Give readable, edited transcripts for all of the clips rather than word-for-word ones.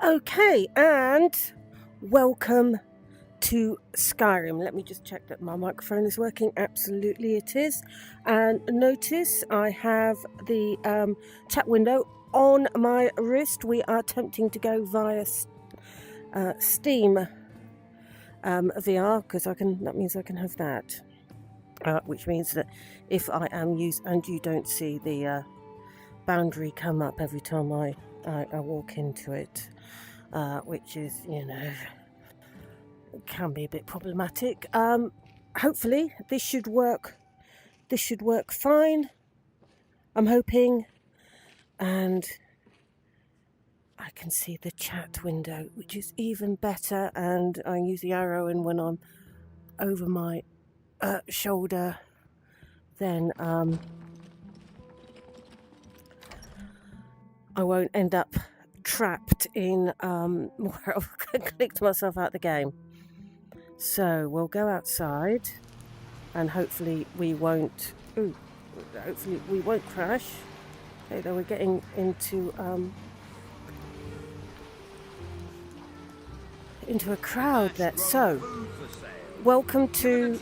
Okay, and welcome to Skyrim. Let me just check that my microphone is working. Absolutely it is. And notice I have the chat window on my wrist. We are attempting to go via Steam VR because that means I can have that. Which means that if I am and you don't see the boundary come up every time I walk into it, which is, can be a bit problematic. Hopefully this should work. This should work fine. I'm hoping, and I can see the chat window, which is even better. And I use the arrow, and when I'm over my shoulder, then I won't end up trapped in where I've clicked myself out the game. So we'll go outside, and hopefully we won't. Hopefully we won't crash. Okay, though we're getting into a crowd there. So, welcome to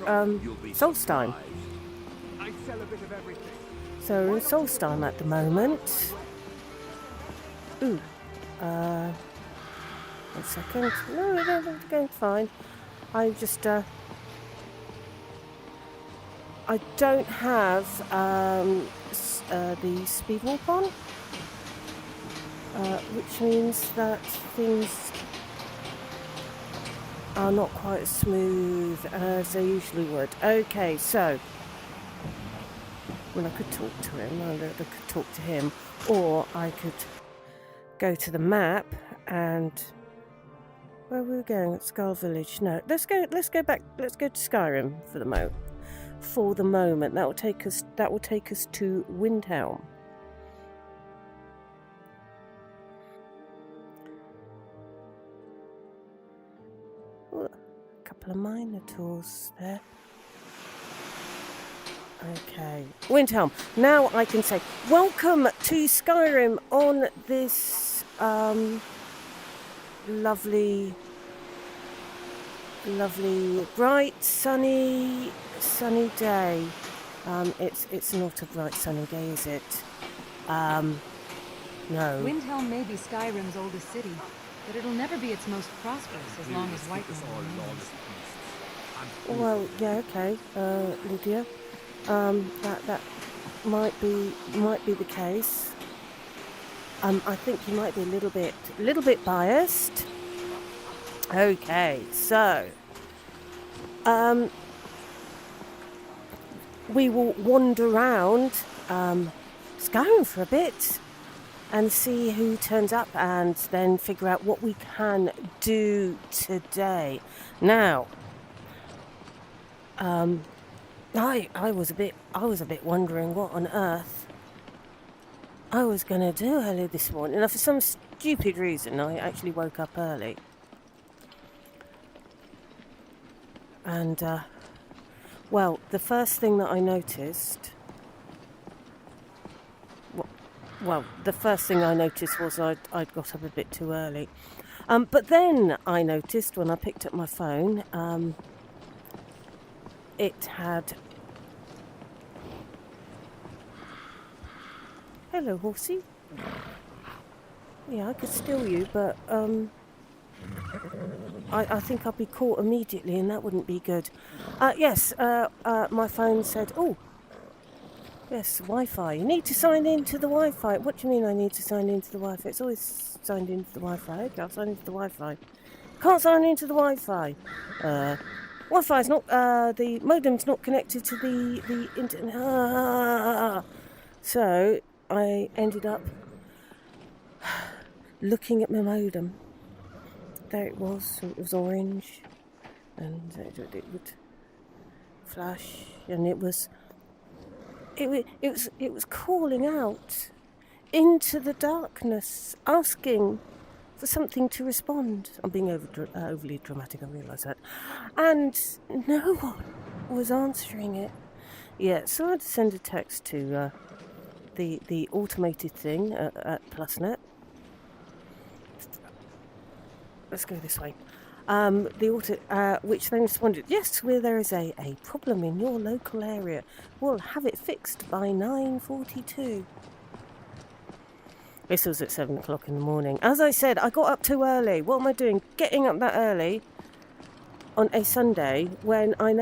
Solstheim. So we're in Solstheim at the moment. Ooh, 1 second. No, we're going fine. I just I don't have the speed warp on, which means that things are not quite as smooth as they usually would. Okay, so I could talk to him, I could talk to him, or I could go to the map and where we were going at Skull Village. No, let's go back. Let's go to Skyrim for the moment. That will take us to Windhelm. Ooh, a couple of minotaurs there. Okay, Windhelm. Now I can say welcome to Skyrim on this lovely, bright, sunny day. It's not a bright sunny day, is it? No. Windhelm may be Skyrim's oldest city, but it'll never be its most prosperous as long as Whiterun remains. Well, yeah, okay, Lydia. That might be the case. I think you might be a little bit biased. Okay, so we will wander around Skyrim for a bit and see who turns up, and then figure out what we can do today. Now, I was a bit wondering what on earth I was going to do early this morning. Now, for some stupid reason, I actually woke up early. And, well, the first thing that I noticed... the first thing I noticed was I'd got up a bit too early. But then I noticed when I picked up my phone, it had... Hello, horsey. Yeah, I could steal you, but I think I'd be caught immediately, and that wouldn't be good. Yes, my phone said, oh, yes, Wi-Fi. You need to sign into the Wi-Fi. What do you mean I need to sign into the Wi-Fi? It's always signed into the Wi-Fi. Okay, I'll sign into the Wi-Fi. Can't sign into the Wi-Fi. Wi-Fi's not, the modem's not connected to the internet. So I ended up looking at my modem. There it was. It was orange, and it would flash, and it was calling out into the darkness, asking for something to respond. I'm being overly dramatic, I realise that. And no one was answering it. Yeah, so I had to send a text to the automated thing at PlusNet. let's go this way. The auto, which then responded, yes, there is a problem in your local area. We'll have it fixed by 9:42. This was at 7 o'clock in the morning. As I said, I got up too early. What am I doing? Getting up that early on a Sunday when I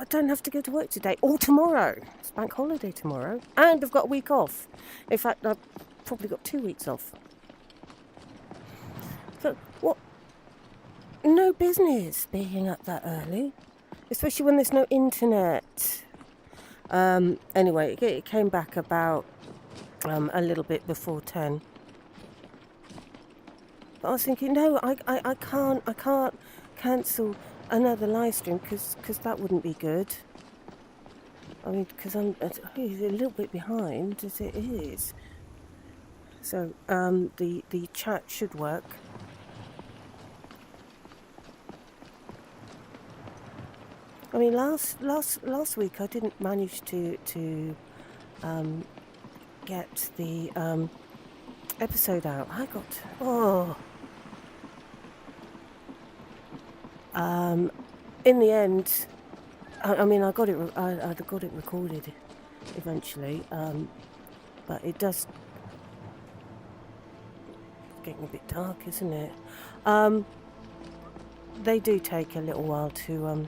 don't have to go to work today or tomorrow. It's bank holiday tomorrow. And I've got a week off. In fact, I've probably got 2 weeks off. So, what? No business being up that early. Especially when there's no internet. Anyway, it came back about a little bit before 10. But I was thinking, no, I can't cancel another live stream because that wouldn't be good. I mean, because I'm a little bit behind as it is. So the chat should work. I mean, last week I didn't manage to get the episode out. I got in the end, I mean, I got it recorded eventually, but it does getting a bit dark, isn't it? They do take a little while to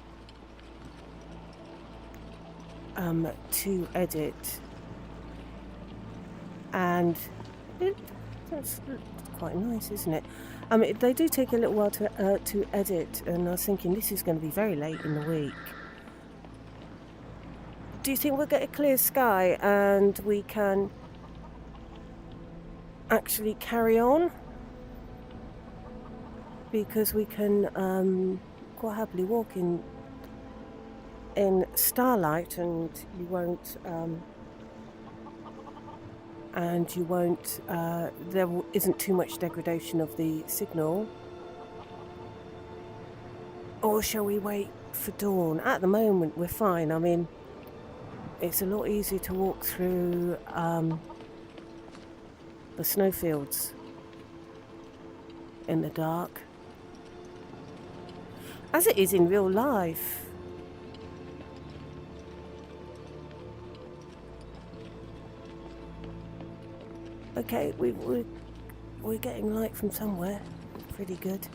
edit, and that's quite nice, isn't it? They do take a little while to edit, and I was thinking this is going to be very late in the week. Do you think we'll get a clear sky and we can actually carry on? Because we can quite happily walk in starlight, and you won't there isn't too much degradation of the signal. Or shall we wait for dawn? At the moment we're fine. I mean, it's a lot easier to walk through the snowfields in the dark, as it is in real life. Okay, we're getting light from somewhere. Pretty good.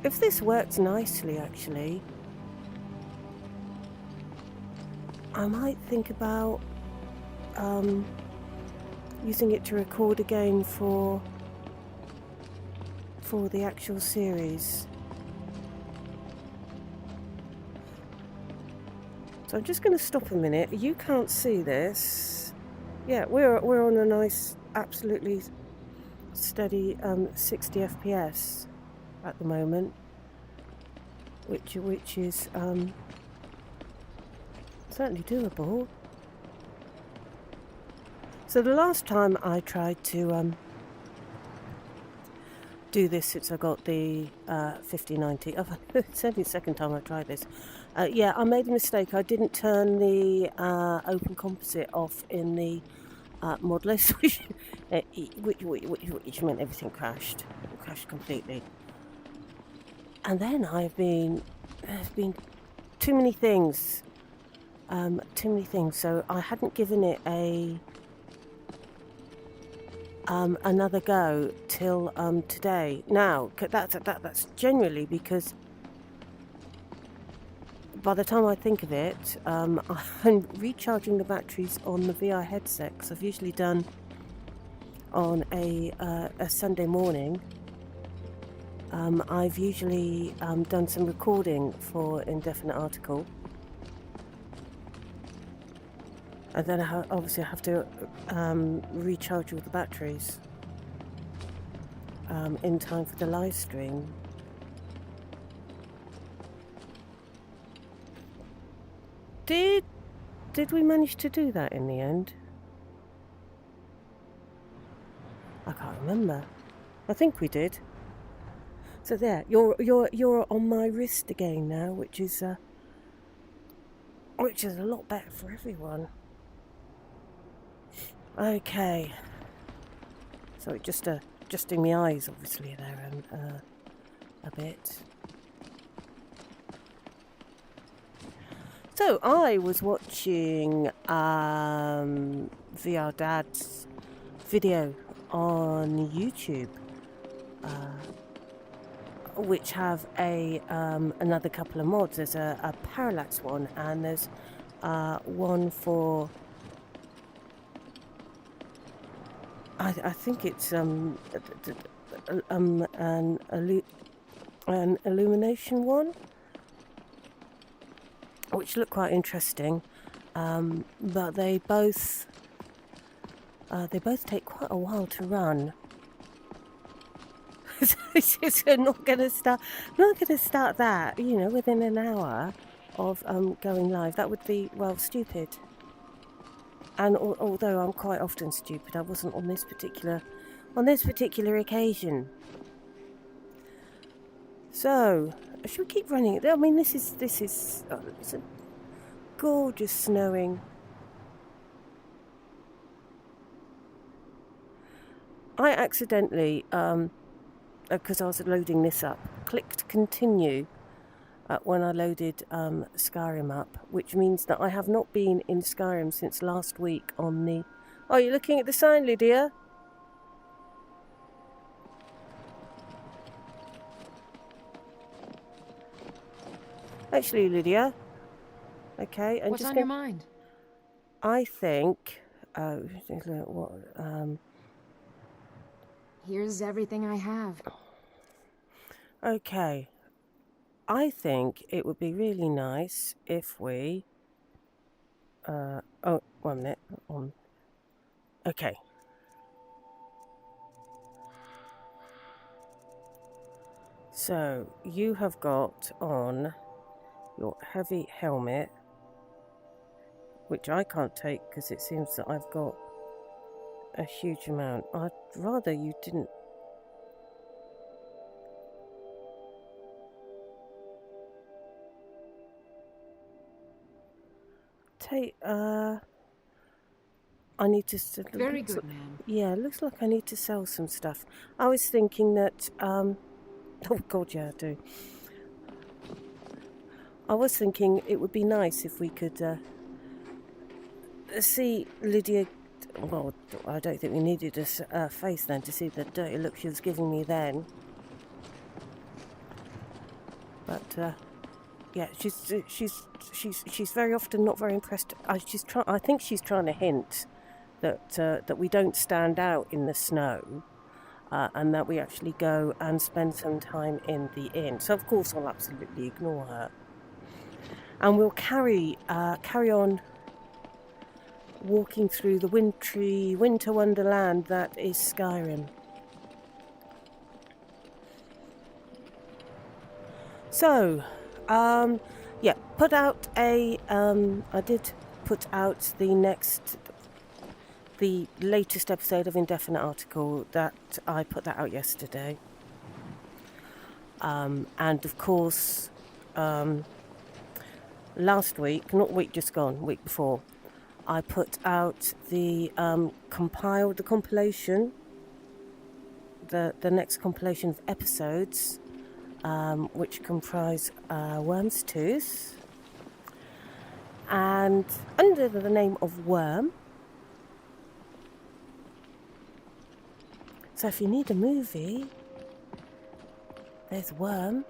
If this works nicely, actually, I might think about using it to record again for the actual series. So I'm just going to stop a minute. You can't see this. Yeah, we're on a nice, absolutely steady 60 FPS at the moment, which is certainly doable. So the last time I tried to do this, since I got the 5090, it's only the second time I tried this. Yeah, I made a mistake. I didn't turn the open composite off in the mod list, which meant everything crashed. It crashed completely. And then there's been too many things. So I hadn't given it another go till today. Now that's generally because by the time I think of it, I'm recharging the batteries on the VR headset, because I've usually done on a Sunday morning. I've usually done some recording for Indefinite Article, and then obviously I have to recharge all the batteries in time for the live stream. Did we manage to do that in the end? I can't remember. I think we did. So there, you're on my wrist again now, which is a lot better for everyone. Okay. So just a adjusting my eyes, obviously, there a bit. So I was watching VR Dad's video on YouTube, which have another couple of mods. There's a parallax one, and there's one for I think it's an illumination one, which look quite interesting, but they both take quite a while to run. So not going to start that, you know, within an hour of going live. That would be, well, stupid. And although I'm quite often stupid, I wasn't on this particular occasion. So should we keep running it? I mean, this is it's a gorgeous snowing. I accidentally, because I was loading this up, clicked continue when I loaded Skyrim up, which means that I have not been in Skyrim since last week on the... Oh, you're looking at the sign, Lydia? Actually, Lydia. Okay. And what's on your mind? I think... Here's everything I have. Okay. I think it would be really nice if we... oh, 1 minute. Okay. So, you have got on your heavy helmet, which I can't take because it seems that I've got a huge amount. I'd rather you didn't... Take, I need to... Very good, man. Yeah, looks like I need to sell some stuff. I was thinking that, oh God, yeah, I do. I was thinking it would be nice if we could see Lydia... Well, I don't think we needed a face then to see the dirty look she was giving me then. But, yeah, she's very often not very impressed. I think she's trying to hint that we don't stand out in the snow, and that we actually go and spend some time in the inn. So of course I'll absolutely ignore her, and we'll carry on walking through the wintry winter wonderland that is Skyrim. So. Yeah, put out I did put out the latest episode of Indefinite Article. That I put that out yesterday. And of course, last week, not week just gone, week before, I put out the compilation, the next compilation of episodes. Which comprise Worm's Tooth, and under the name of Worm. So if you need a movie, there's Worm.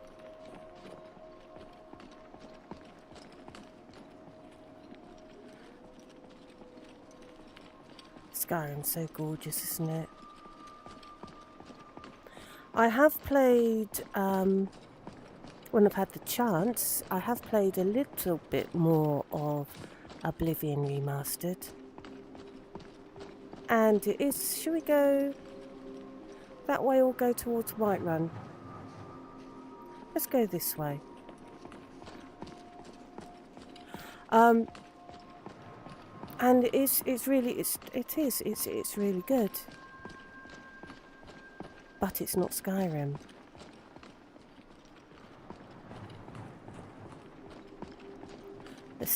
Skyrim's so gorgeous, isn't it? I have played, when I've had the chance, I have played a little bit more of Oblivion Remastered. And it is, shall we go that way or go towards Whiterun? Let's go this way. And it's really good. But it's not Skyrim. There's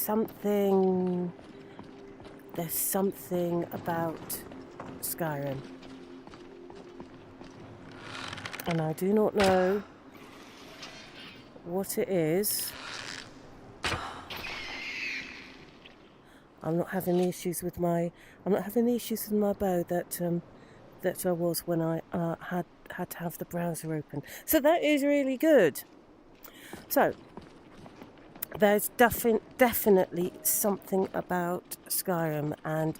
something about Skyrim. And I do not know what it is. I'm not having the issues with my bow that I was when I had to have the browser open. So that is really good. So there's definitely something about Skyrim and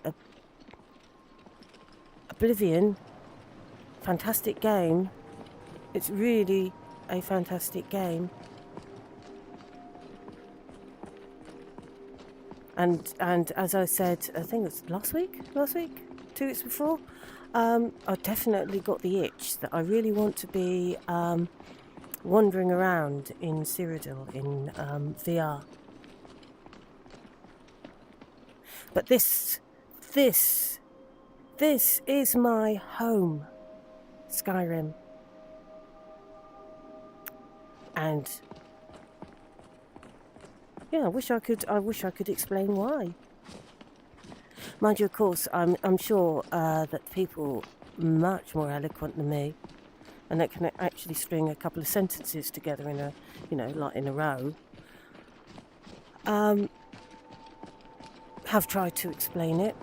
Oblivion. Fantastic game. It's really a fantastic game. And as I said, I think it was last week, 2 weeks before, I definitely got the itch that I really want to be wandering around in Cyrodiil in VR. But this is my home, Skyrim. And yeah, I wish I could explain why. Mind you, of course, I'm sure that people much more eloquent than me, and that can actually string a couple of sentences together in a, like in a row, have tried to explain it.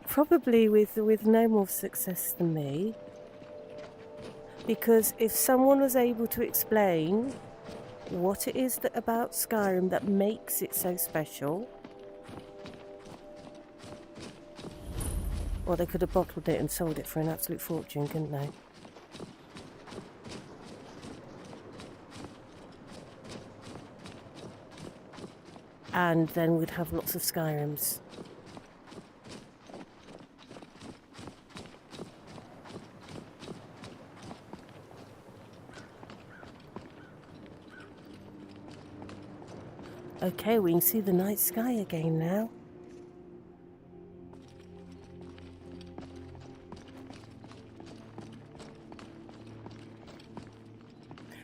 Probably with no more success than me. Because if someone was able to explain what it is about Skyrim that makes it so special, well, they could have bottled it and sold it for an absolute fortune, couldn't they? And then we'd have lots of Skyrims. Okay, we can see the night sky again now.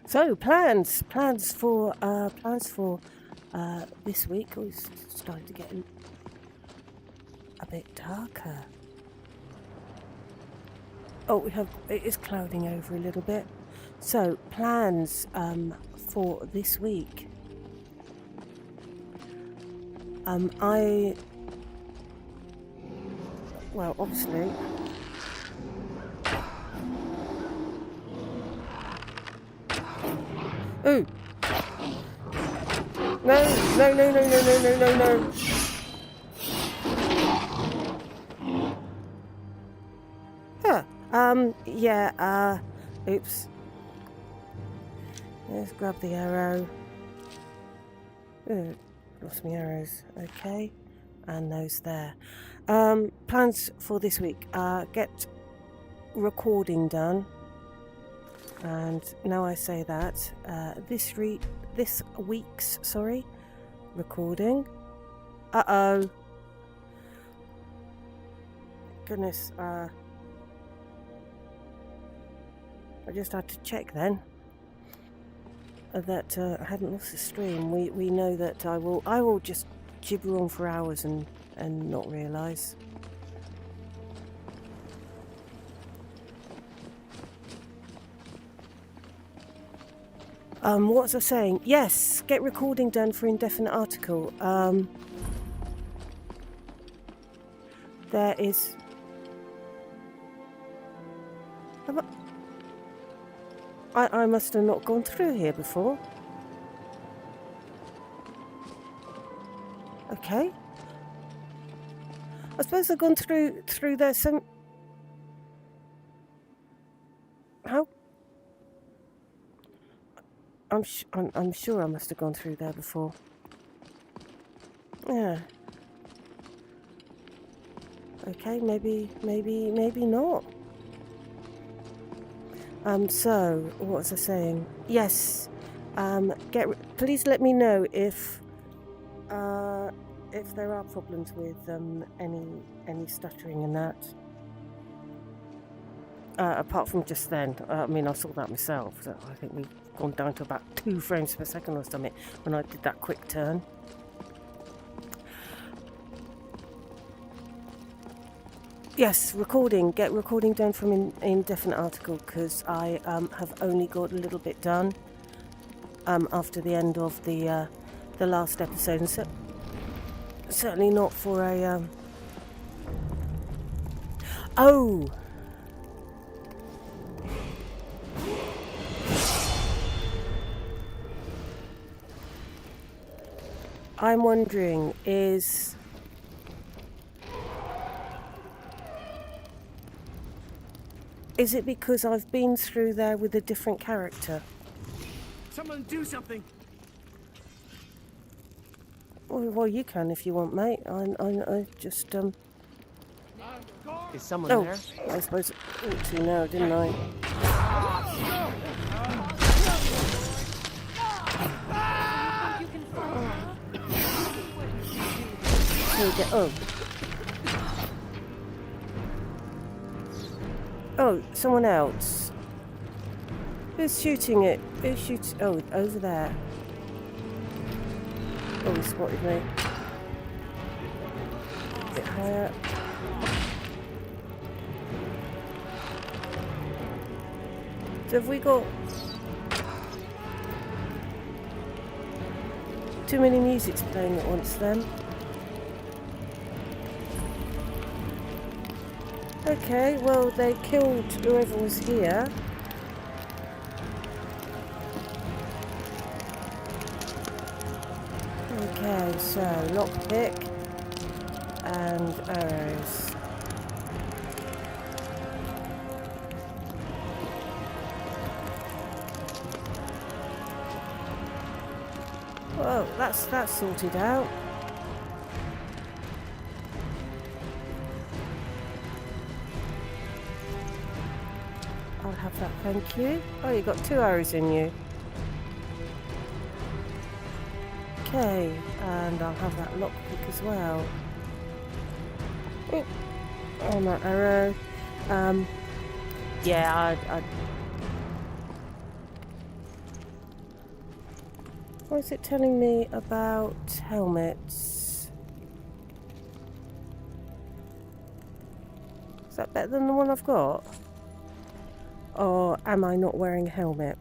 So plans for this week. Oh, it's starting to get a bit darker. Oh, it is clouding over a little bit. So plans for this week. Well, obviously, ooh, no. Huh, yeah, oops. Let's grab the arrow. Ooh. Lost my arrows. Okay, and those there. Plans for this week. Get recording done. And now I say that this week's recording. Goodness. I just had to check then. That I hadn't lost the stream. We know that I will just gibber on for hours and not realise. What was I saying? Yes, get recording done for indefinite article. There is. I must have not gone through here before. Okay. I suppose I've gone through there some. How? I'm sure I must have gone through there before. Yeah. Okay, maybe not. So what was I saying? Yes. Please let me know if there are problems with any stuttering and that. Apart from just then, I mean, I saw that myself. So I think we've gone down to about 2 frames per second or something when I did that quick turn. Yes, recording. Get recording done from indefinite article, because I have only got a little bit done after the end of the last episode, and certainly not for a oh. I'm wondering, is it because I've been through there with a different character? Someone do something! Well, you can if you want, mate. I just Is someone there? I suppose I ought to now, didn't I? Here we go. Oh, someone else. Who's shooting it? Who's shooting? Oh, over there. Oh, he spotted me. A bit higher. So have we got too many musics playing at once then? Okay, well, they killed whoever was here. Okay, so lockpick and arrows. Well, that's sorted out. I'll have that, thank you. Oh, you got 2 arrows in you. Okay, and I'll have that lockpick as well. Oh, on that arrow. Yeah, I what is it telling me about helmets? Is that better than the one I've got? Or am I not wearing a helmet?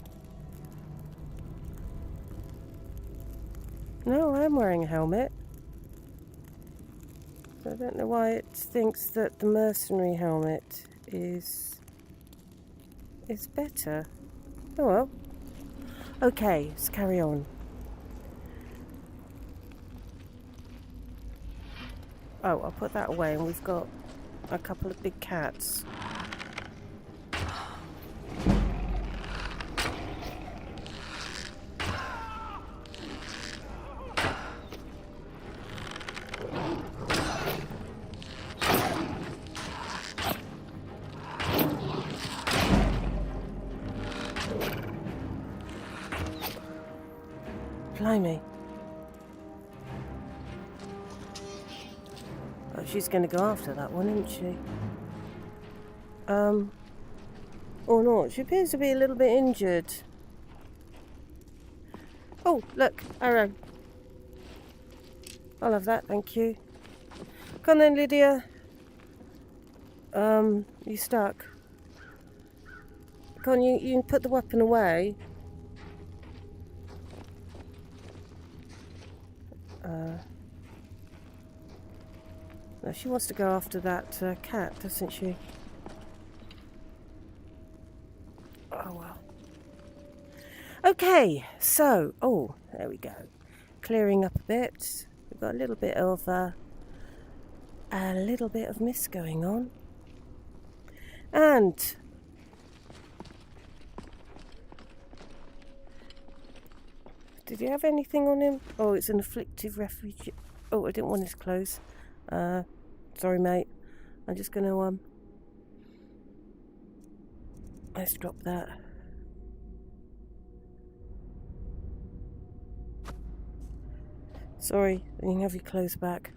No, I am wearing a helmet. So I don't know why it thinks that the mercenary helmet is better. Oh well. Okay, let's carry on. Oh, I'll put that away, and we've got a couple of big cats. Blimey. Oh, she's going to go after that one, isn't she? Or not. She appears to be a little bit injured. Oh, look, arrow. I'll have that, thank you. Come on then, Lydia. You stuck. Come on, you can put the weapon away. No, she wants to go after that cat, doesn't she? Oh well. Okay, so there we go. Clearing up a bit. We've got a little bit of mist going on. And did you have anything on him? Oh, it's an afflictive refugee. Oh, I didn't want his clothes. Sorry, mate. I'm just going to let's drop that. Sorry, you can have your clothes back.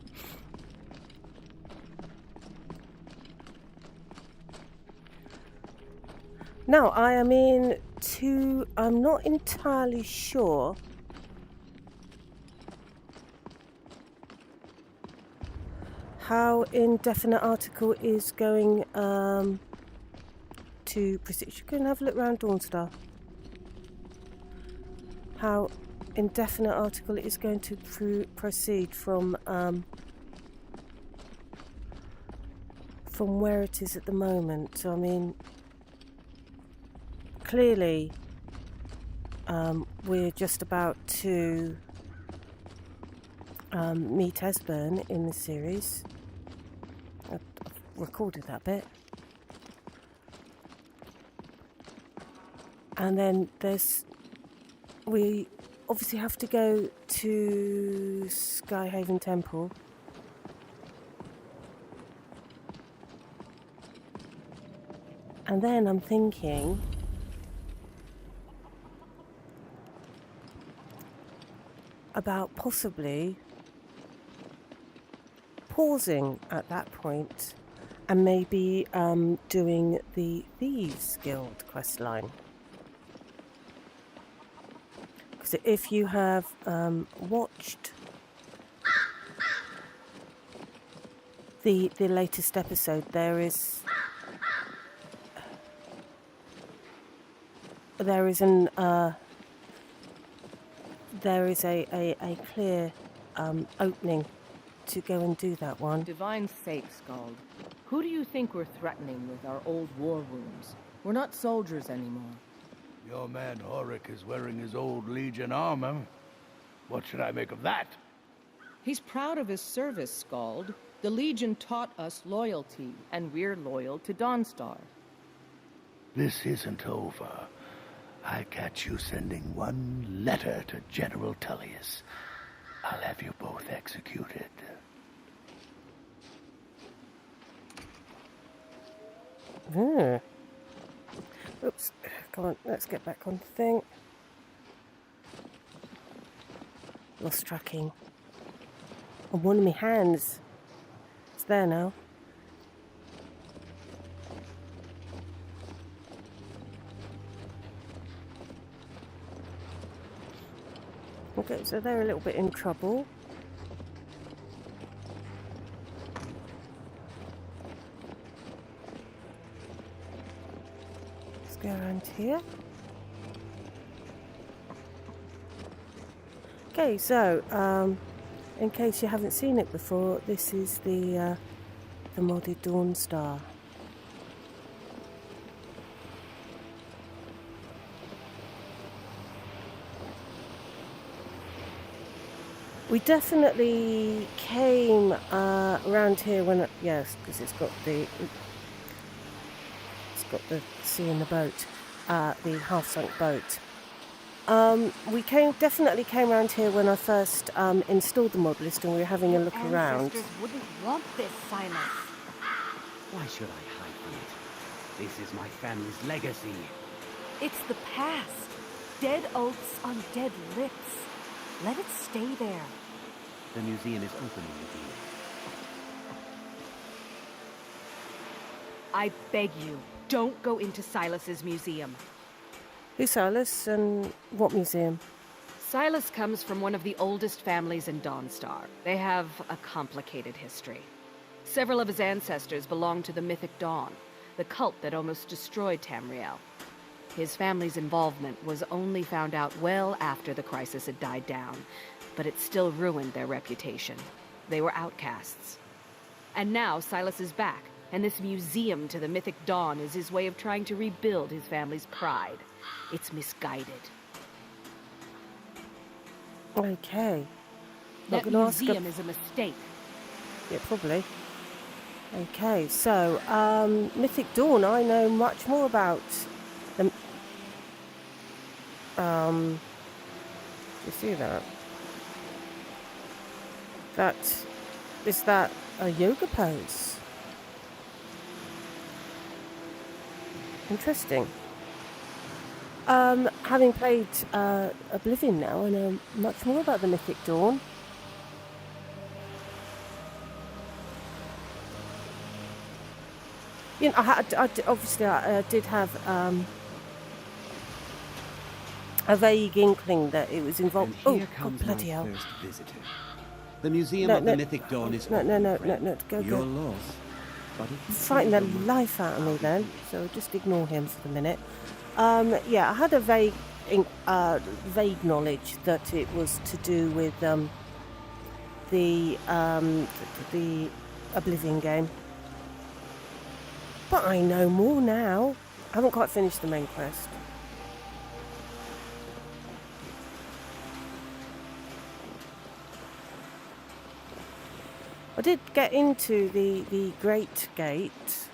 Now, I am I'm not entirely sure how indefinite article is going to proceed. You can have a look around Dawnstar. How indefinite article is going to proceed from where it is at the moment. I mean, clearly we're just about to meet Esbern in the series. I've recorded that bit. And then we obviously have to go to Skyhaven Temple. And then I'm thinking about possibly pausing at that point and maybe doing the Thieves Guild questline. Because if you have watched the latest episode, there is a clear opening to go and do that one. Divine sake, Skald. Who do you think we're threatening with our old war wounds? We're not soldiers anymore. Your man Horik is wearing his old Legion armor. What should I make of that? He's proud of his service, Skald. The Legion taught us loyalty, and we're loyal to Dawnstar. This isn't over. I catch you sending one letter to General Tullius. I'll have you both executed. Oops. Come on, let's get back on the thing. Lost tracking. On one of my hands. It's there now. Okay, so they're a little bit in trouble. Let's go around here. Okay, so in case you haven't seen it before, this is the modded Dawnstar. We definitely came around here when, yes, because it's got the sea in the boat, the half-sunk boat. We definitely came around here when I first installed the mod list, and we were having a look around. Ancestors wouldn't want this, Silas. Why should I hide from it? This is my family's legacy. It's the past. Dead oaths on dead lips. Let it stay there. The museum is opening again. I beg you, don't go into Silas's museum. Who's Silas, and what museum? Silas comes from one of the oldest families in Dawnstar. They have a complicated history. Several of his ancestors belonged to the mythic Dawn, the cult that almost destroyed Tamriel. His family's involvement was only found out well after the crisis had died down, but it still ruined their reputation. They were outcasts. And now Silas is back, and this museum to the mythic Dawn is his way of trying to rebuild his family's pride. It's misguided. Okay. That museum is a mistake. Yeah, probably. Okay, so, Mythic Dawn, I know much more about them. Do you see that? Is that a yoga pose? Interesting. Having played Oblivion now, I know much more about the Mythic Dawn. You know, I did have a vague inkling that it was involved. And here Oh, comes bloody my hell! first visitor. The Museum of the Mythic Dawn is no, open, go, Your go. loss. But if you Frighten the feel your life out of me then, so just ignore him for the minute. Yeah, I had a vague knowledge that it was to do with the Oblivion game. But I know more now. I haven't quite finished the main quest. I did get into the Great Gate,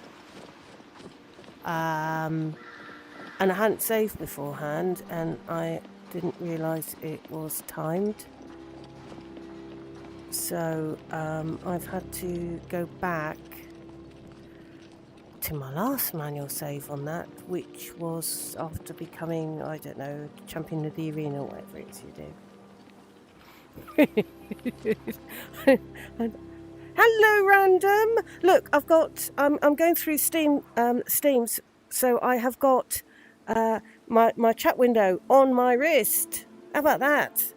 and I hadn't saved beforehand, and I didn't realise it was timed. So I've had to go back to my last manual save on that, which was after becoming, I don't know, champion of the arena or whatever it is you do. Hello, random. Look, I've got. I'm going through Steam's, so I have got my chat window on my wrist. How about that?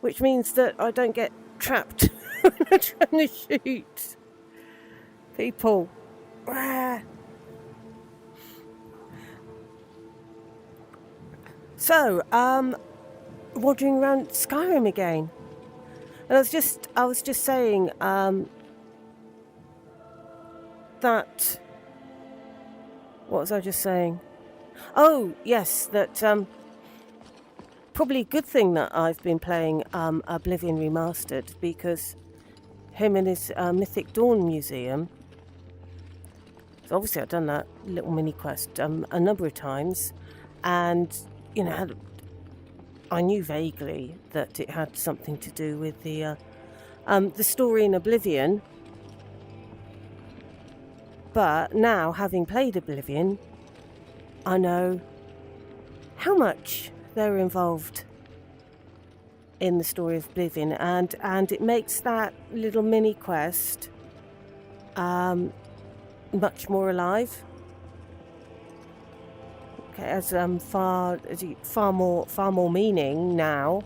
Which means that I don't get trapped when I'm trying to shoot people. So, wandering around Skyrim again. And I was just saying that. What was I just saying? Oh yes, that probably a good thing that I've been playing Oblivion Remastered, because him and his Mythic Dawn Museum. So obviously I've done that little mini quest a number of times, and you know, I knew vaguely that it had something to do with the story in Oblivion. But now, having played Oblivion, I know how much they're involved in the story of Oblivion, and it makes that little mini quest much more alive. Okay, as far more meaning now,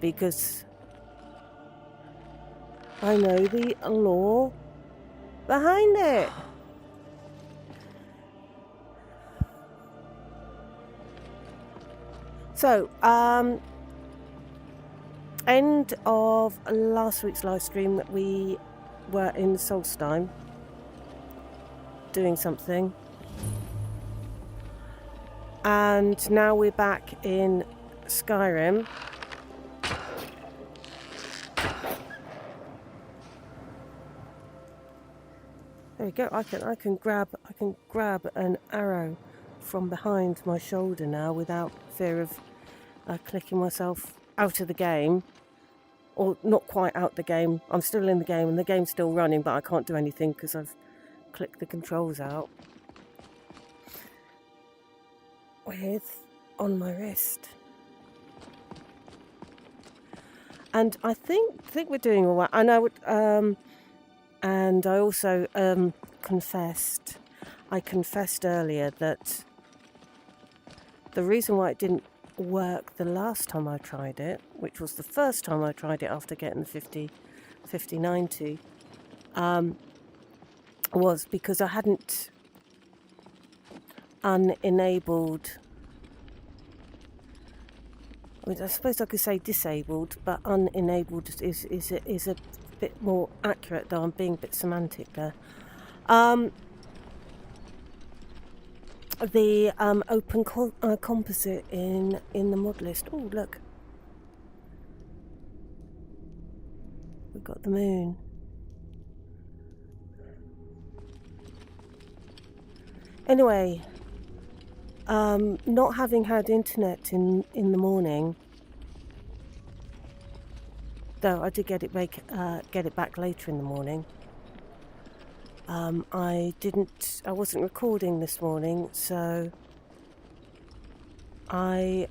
because I know the lore behind it. So, end of last week's live stream, we were in Solstheim doing something, and now we're back in Skyrim. There you go. I can grab an arrow from behind my shoulder now without fear of clicking myself out of the game, or not quite out the game. I'm still in the game and the game's still running, but I can't do anything because I've clicked the controls out with on my wrist. And I think we're doing all right. I know. And I also confessed earlier that the reason why it didn't work the last time I tried it, which was the first time I tried it after getting the 50/90, was because I hadn't unenabled. I mean, I suppose I could say disabled, but unenabled is a bit more accurate, though I'm being a bit semantic there. The open composite in the mod list. Oh, look, we've got the moon. Anyway, not having had internet in the morning, though I did get it back later in the morning. I wasn't recording this morning, so I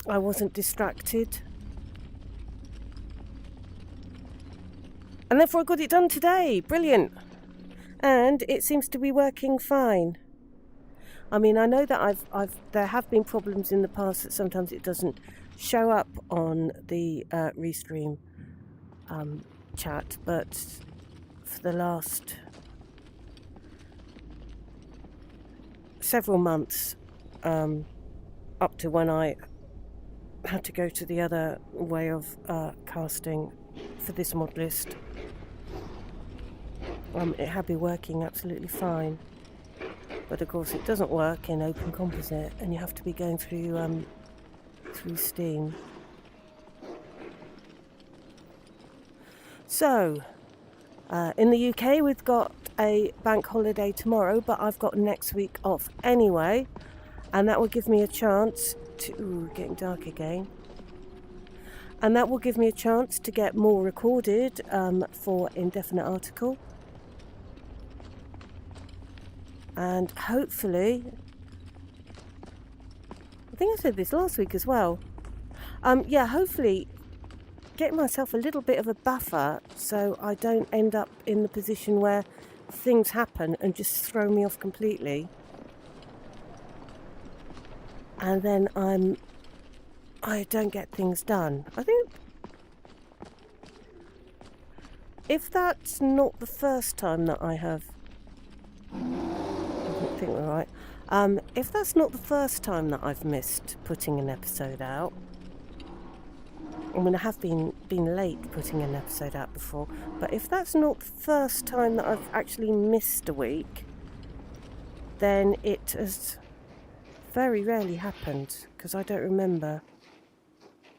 wasn't distracted, and therefore I got it done today. Brilliant. And it seems to be working fine. I mean, I know that there have been problems in the past that sometimes it doesn't show up on the Restream chat, but for the last several months, up to when I had to go to the other way of casting for this mod list, it had been working absolutely fine. But of course it doesn't work in Open Composite, and you have to be going through Steam. So, in the UK we've got a bank holiday tomorrow, but I've got next week off anyway, and that will give me a chance to... Ooh, getting dark again. And that will give me a chance to get more recorded for Indefinite Article. And hopefully, I think I said this last week as well, hopefully get myself a little bit of a buffer so I don't end up in the position where things happen and just throw me off completely. And then I don't get things done. I think if that's not the first time that I have... I think we're right. If that's not the first time that I've missed putting an episode out, I mean, I have been late putting an episode out before, but if that's not the first time that I've actually missed a week, then it has very rarely happened, because I don't remember.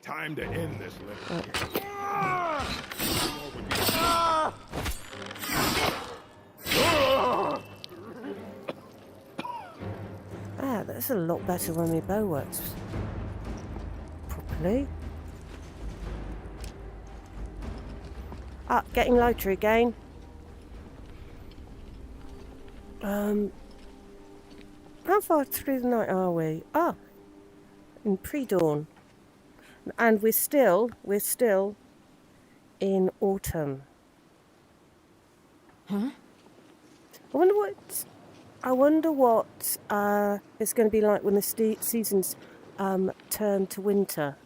Time to end this little. That's a lot better when my bow works properly. Getting lighter again. How far through the night are we? In pre-dawn. And we're still in autumn. Huh? I wonder what it's going to be like when the seasons turn to winter.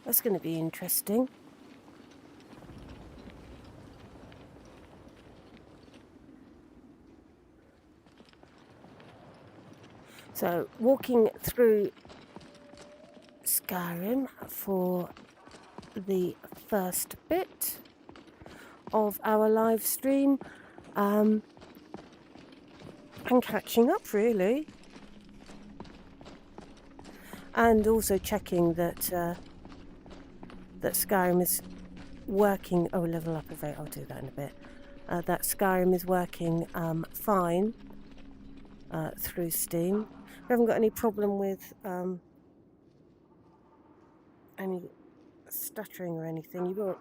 That's going to be interesting. So, walking through Skyrim for the first bit of our live stream. And catching up, really. And also checking that that Skyrim is working... Oh, level up of 8, I'll do that in a bit. That Skyrim is working fine through Steam. We haven't got any problem with any stuttering or anything. You will,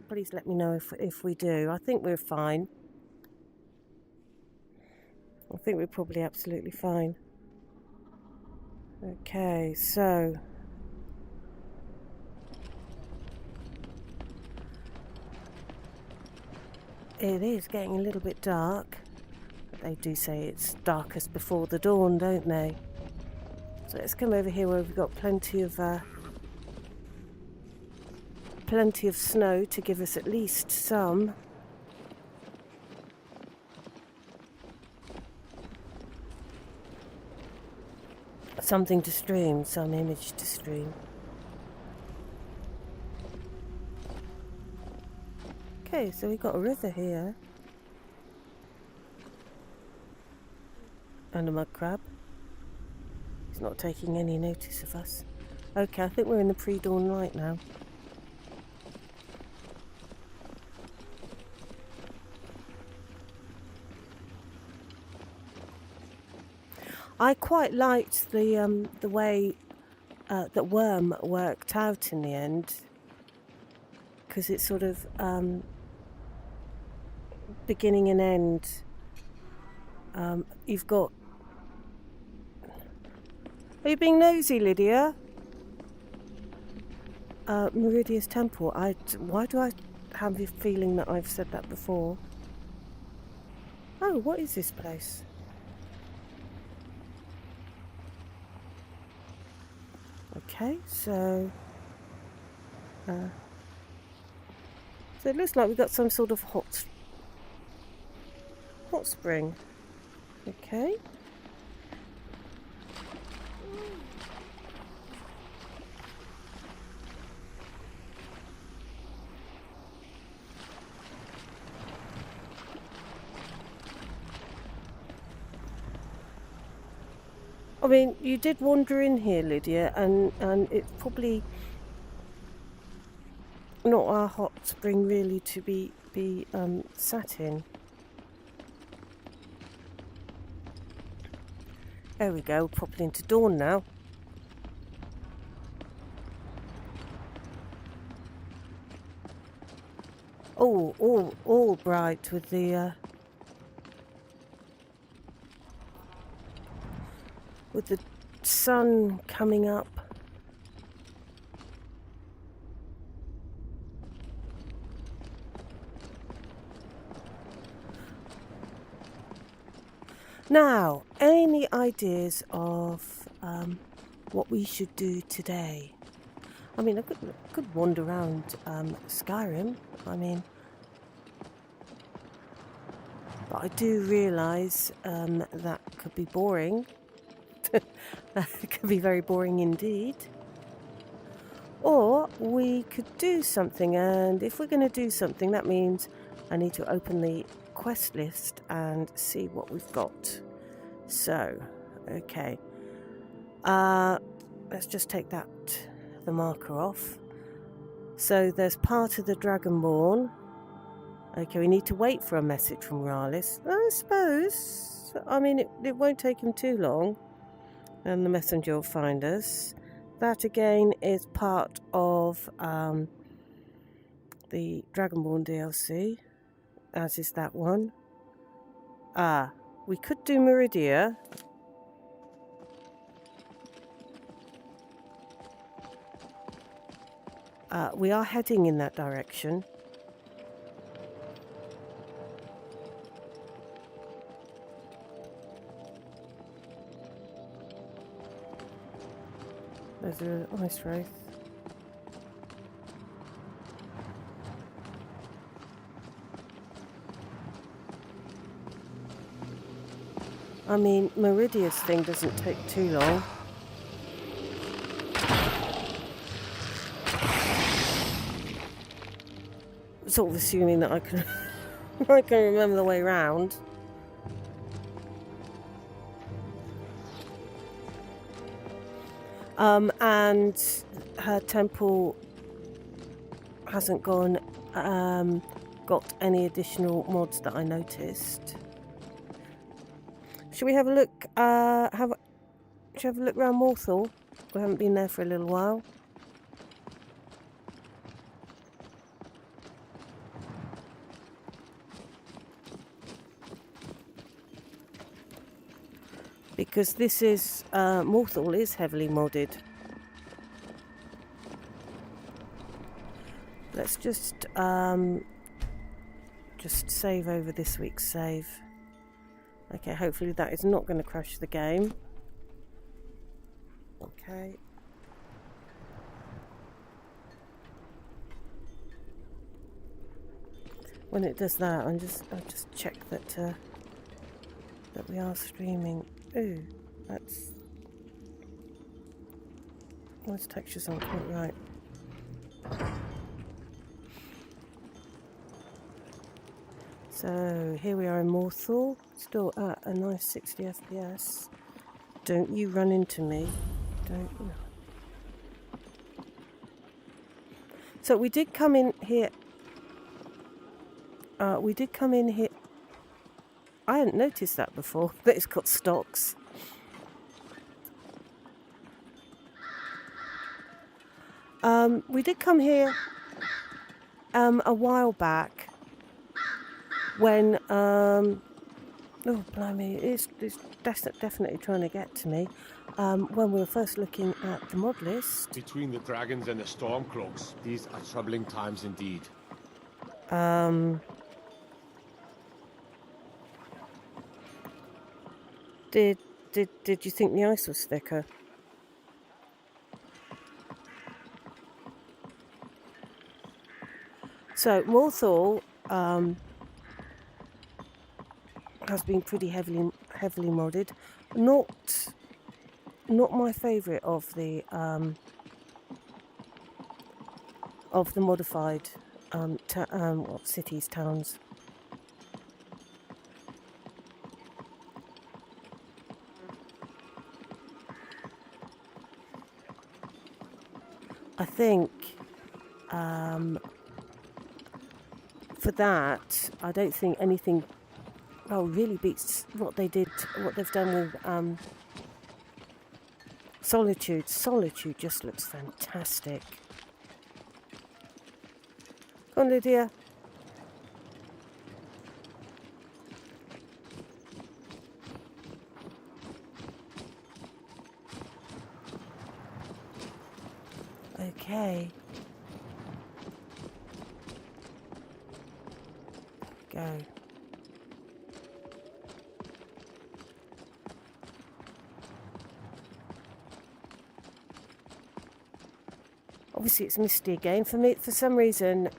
please let me know if we do. I think we're fine. I think we're probably absolutely fine. Okay, so... It is getting a little bit dark. But they do say it's darkest before the dawn, don't they? So let's come over here where we've got plenty of snow to give us at least some. Something to stream, some image to stream. Okay, so we've got a river here. And a mud crab. He's not taking any notice of us. Okay, I think we're in the pre-dawn light now. I quite liked the way that Worm worked out in the end, because it's sort of beginning and end. You've got... Are you being nosy, Lydia? Meridia's Temple. Why do I have the feeling that I've said that before? Oh, what is this place? Okay, so it looks like we've got some sort of hot spring. Okay. I mean, you did wander in here, Lydia, and it's probably not our hot spring really to be sat in. There we go, popping into dawn now. Oh, all bright with the sun coming up. Now, any ideas of what we should do today? I mean, I could wander around Skyrim. I mean, but I do realise that could be boring. That could be very boring indeed. Or we could do something, and if we're going to do something, that means I need to open the quest list and see what we've got. So, okay. Let's just take the marker off. So there's part of the Dragonborn. Okay, we need to wait for a message from Ralis. I suppose. I mean, it won't take him too long. And the messenger will find us. That again is part of the Dragonborn DLC, as is that one. We could do Meridia. We are heading in that direction. There's an ice wraith. I mean, Meridia's thing doesn't take too long. Sort of assuming that I can I can remember the way round. And her temple hasn't got any additional mods that I noticed. Should we have a look? Should we have a look around Morthal? We haven't been there for a little while. Because this is Morthal is heavily modded. Let's just save over this week's save. Okay, hopefully that is not going to crash the game. Okay. When it does that, I'll just check that we are streaming. Ooh, those textures aren't quite right. So here we are in Morthal, still at a nice 60 FPS. Don't you run into me. Don't you? So we did come in here. I hadn't noticed that before, that it's got stocks. We did come here a while back when oh blimey, it's definitely trying to get to me. When we were first looking at the mod list. Between the dragons and the stormcloaks, these are troubling times indeed. Did you think the ice was thicker? So Morthal has been pretty heavily modded. Not my favourite of the modified cities, towns. I think for that, I don't think anything really beats what they've done with Solitude. Solitude just looks fantastic. Come on, Lydia. Okay. Go. Obviously, it's misty again. For me, for some reason,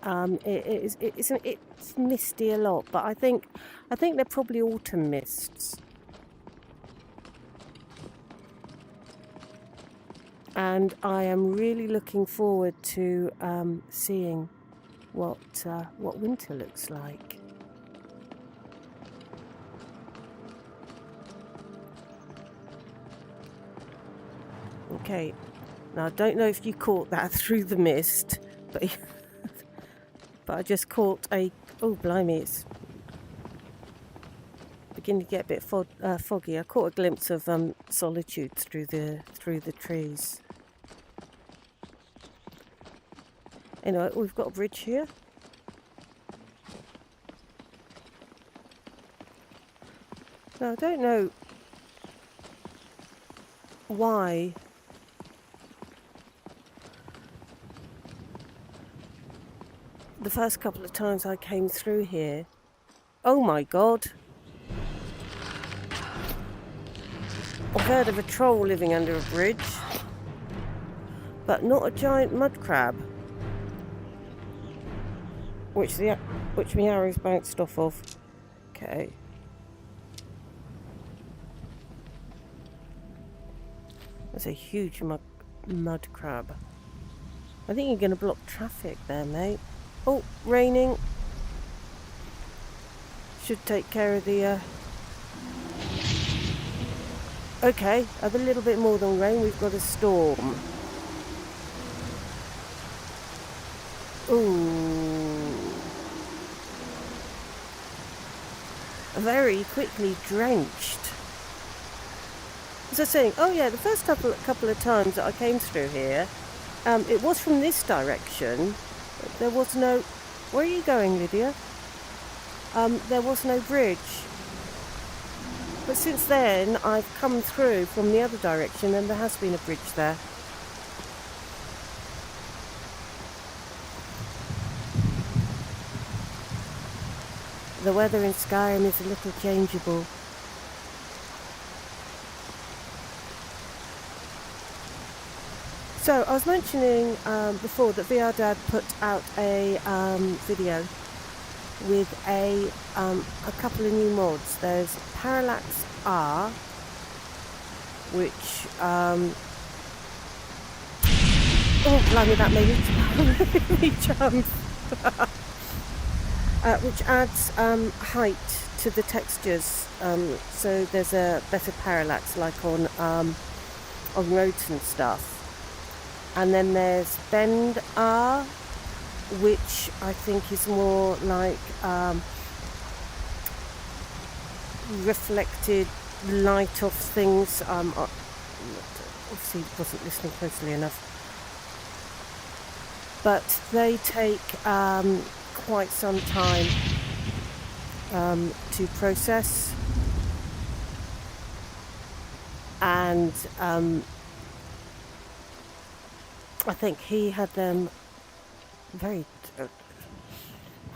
it's misty a lot. But I think they're probably autumn mists. And I am really looking forward to seeing what winter looks like. Okay, now I don't know if you caught that through the mist, but I just caught a blimey! It's beginning to get a bit foggy. I caught a glimpse of Solitude through the trees. Anyway, we've got a bridge here. Now, I don't know why the first couple of times I came through here. Oh my god! I've heard of a troll living under a bridge, but not a giant mud crab. Which my arrows bounced off of. Okay. That's a huge mud crab. I think you're going to block traffic there, mate. Oh, raining. Should take care of the... Okay, a little bit more than rain. We've got a storm. Ooh. Very quickly drenched. As I was saying, oh yeah, the first couple of times that I came through here, it was from this direction. There was no... Where are you going, Lydia? There was no bridge. But since then, I've come through from the other direction and there has been a bridge there. The weather in Skyrim is a little changeable. So, I was mentioning before that VR Dad put out a video with a couple of new mods. There's Parallax R, which... oh, blimey, that made me jump. Which adds height to the textures, so there's a better parallax, like on roads and stuff. And then there's Bend R, which I think is more like reflected light off things. Obviously, wasn't listening closely enough, but they take quite some time to process, and I think he had them very...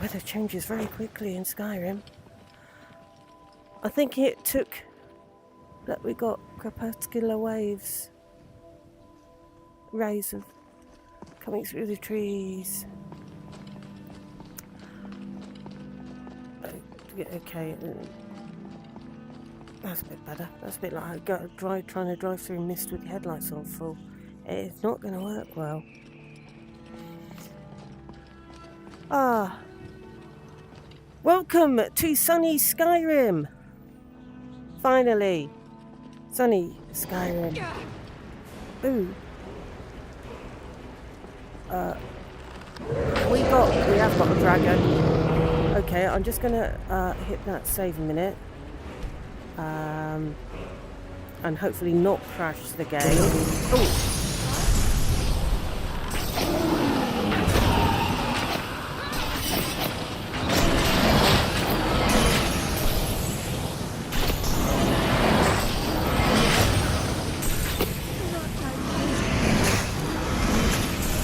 weather changes very quickly in Skyrim. I think it took that we got crepuscular waves, rays of coming through the trees. Okay. That's a bit better. That's a bit like trying to drive through mist with your headlights on full. It's not going to work well. Welcome to sunny Skyrim. Finally, sunny Skyrim. Ooh. We have got a dragon. Okay, I'm just gonna hit that save a minute. And hopefully not crash the game. Oh.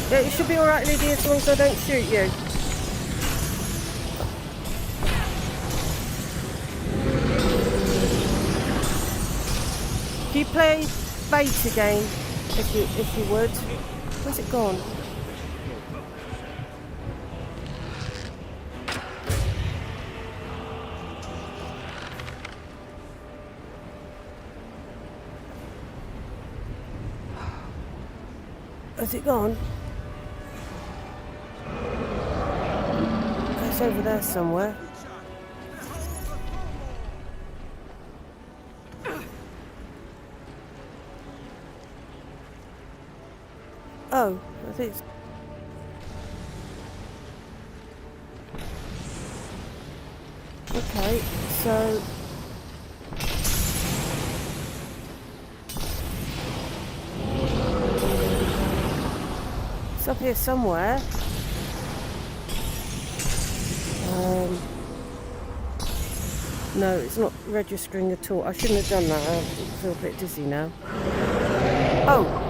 Yeah, it should be alright, Lydia, as long as I don't shoot you. Can you play bait again, if you would? Where's it gone? Has it gone? It's over there somewhere. Oh, I think it's... Okay, so... It's up here somewhere. No, it's not registering at all. I shouldn't have done that. I feel a bit dizzy now. Oh!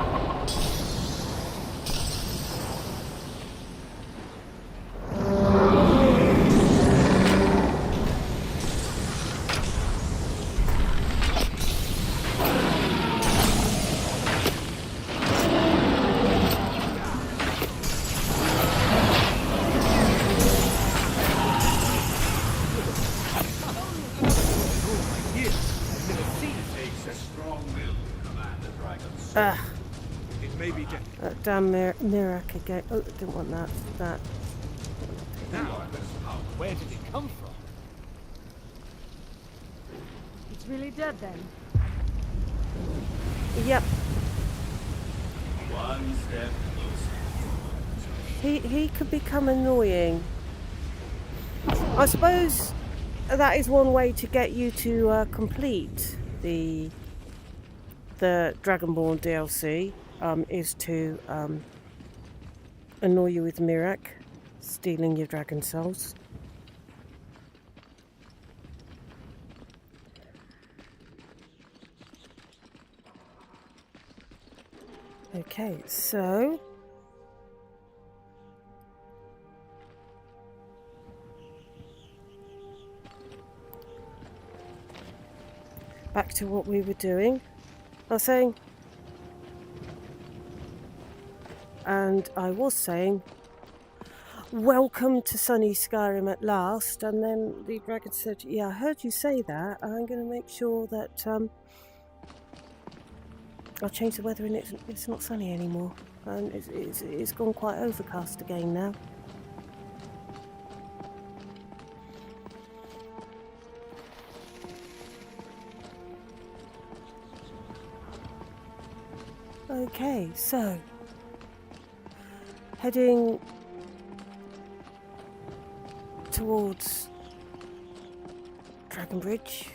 Damn Mirak again. Oh, I didn't want that. Now, where did it come from? It's really dead then. Yep. One step closer. He could become annoying. I suppose that is one way to get you to complete the Dragonborn DLC. Is to annoy you with Mirak, stealing your dragon souls. Okay, so back to what we were doing. I was saying, and I was saying, welcome to sunny Skyrim at last. And then the dragon said, yeah, I heard you say that. I'm going to make sure that I'll change the weather and it's not sunny anymore. And it's gone quite overcast again now. Okay, so heading towards Dragon Bridge.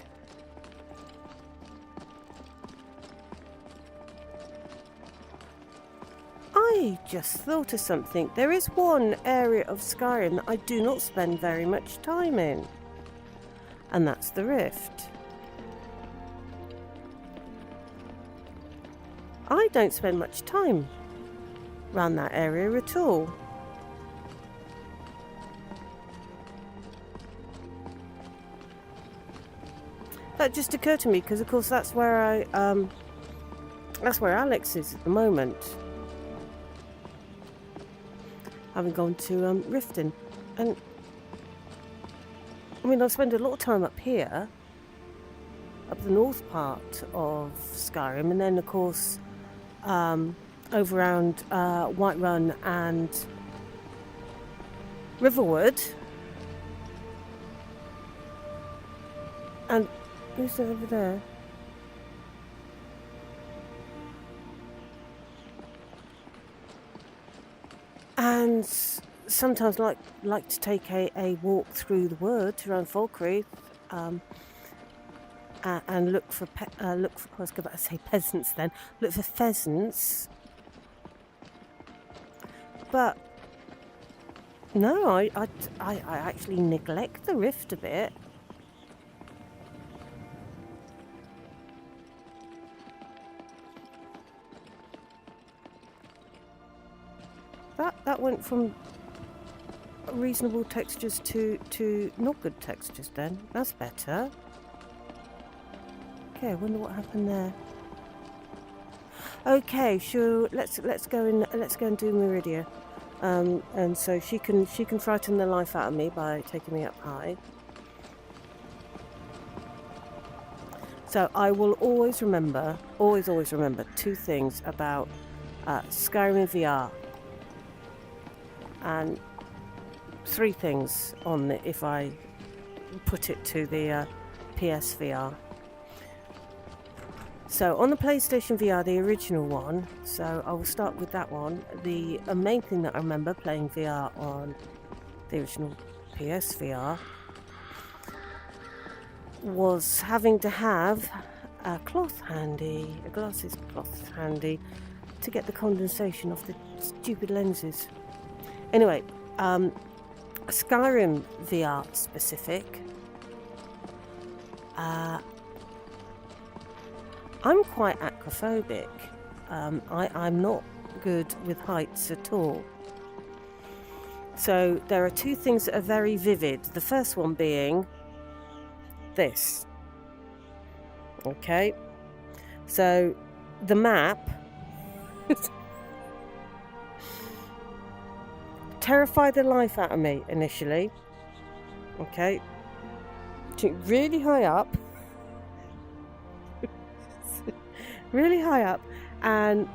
I just thought of something. There is one area of Skyrim that I do not spend very much time in, and that's the Rift. I don't spend much time around that area at all. That just occurred to me because, of course, that's where that's where Alex is at the moment. Having gone to Riften, and I mean, I spend a lot of time up here, up the north part of Skyrim, and then of course over around Whiterun and Riverwood. And who's over there? And sometimes like to take a walk through the woods around Falkreath, and look for I was about to say peasants then. Look for pheasants. But no, I actually neglect the rift a bit. That went from reasonable textures to not good textures then. That's better. Okay, I wonder what happened there. Okay, sure. Let's go and do Meridia, and so she can frighten the life out of me by taking me up high. So I will always remember two things about Skyrim VR, and three things on it if I put it to the PSVR. So on the PlayStation VR, the original one, so I will start with that one. The main thing that I remember playing VR on the original PSVR was having to have a glasses cloth handy to get the condensation off the stupid lenses. Anyway, Skyrim VR specific. I'm quite acrophobic. I'm not good with heights at all. So there are two things that are very vivid. The first one being this. Okay. So the map terrified the life out of me initially. Okay. Really high up. Really high up, and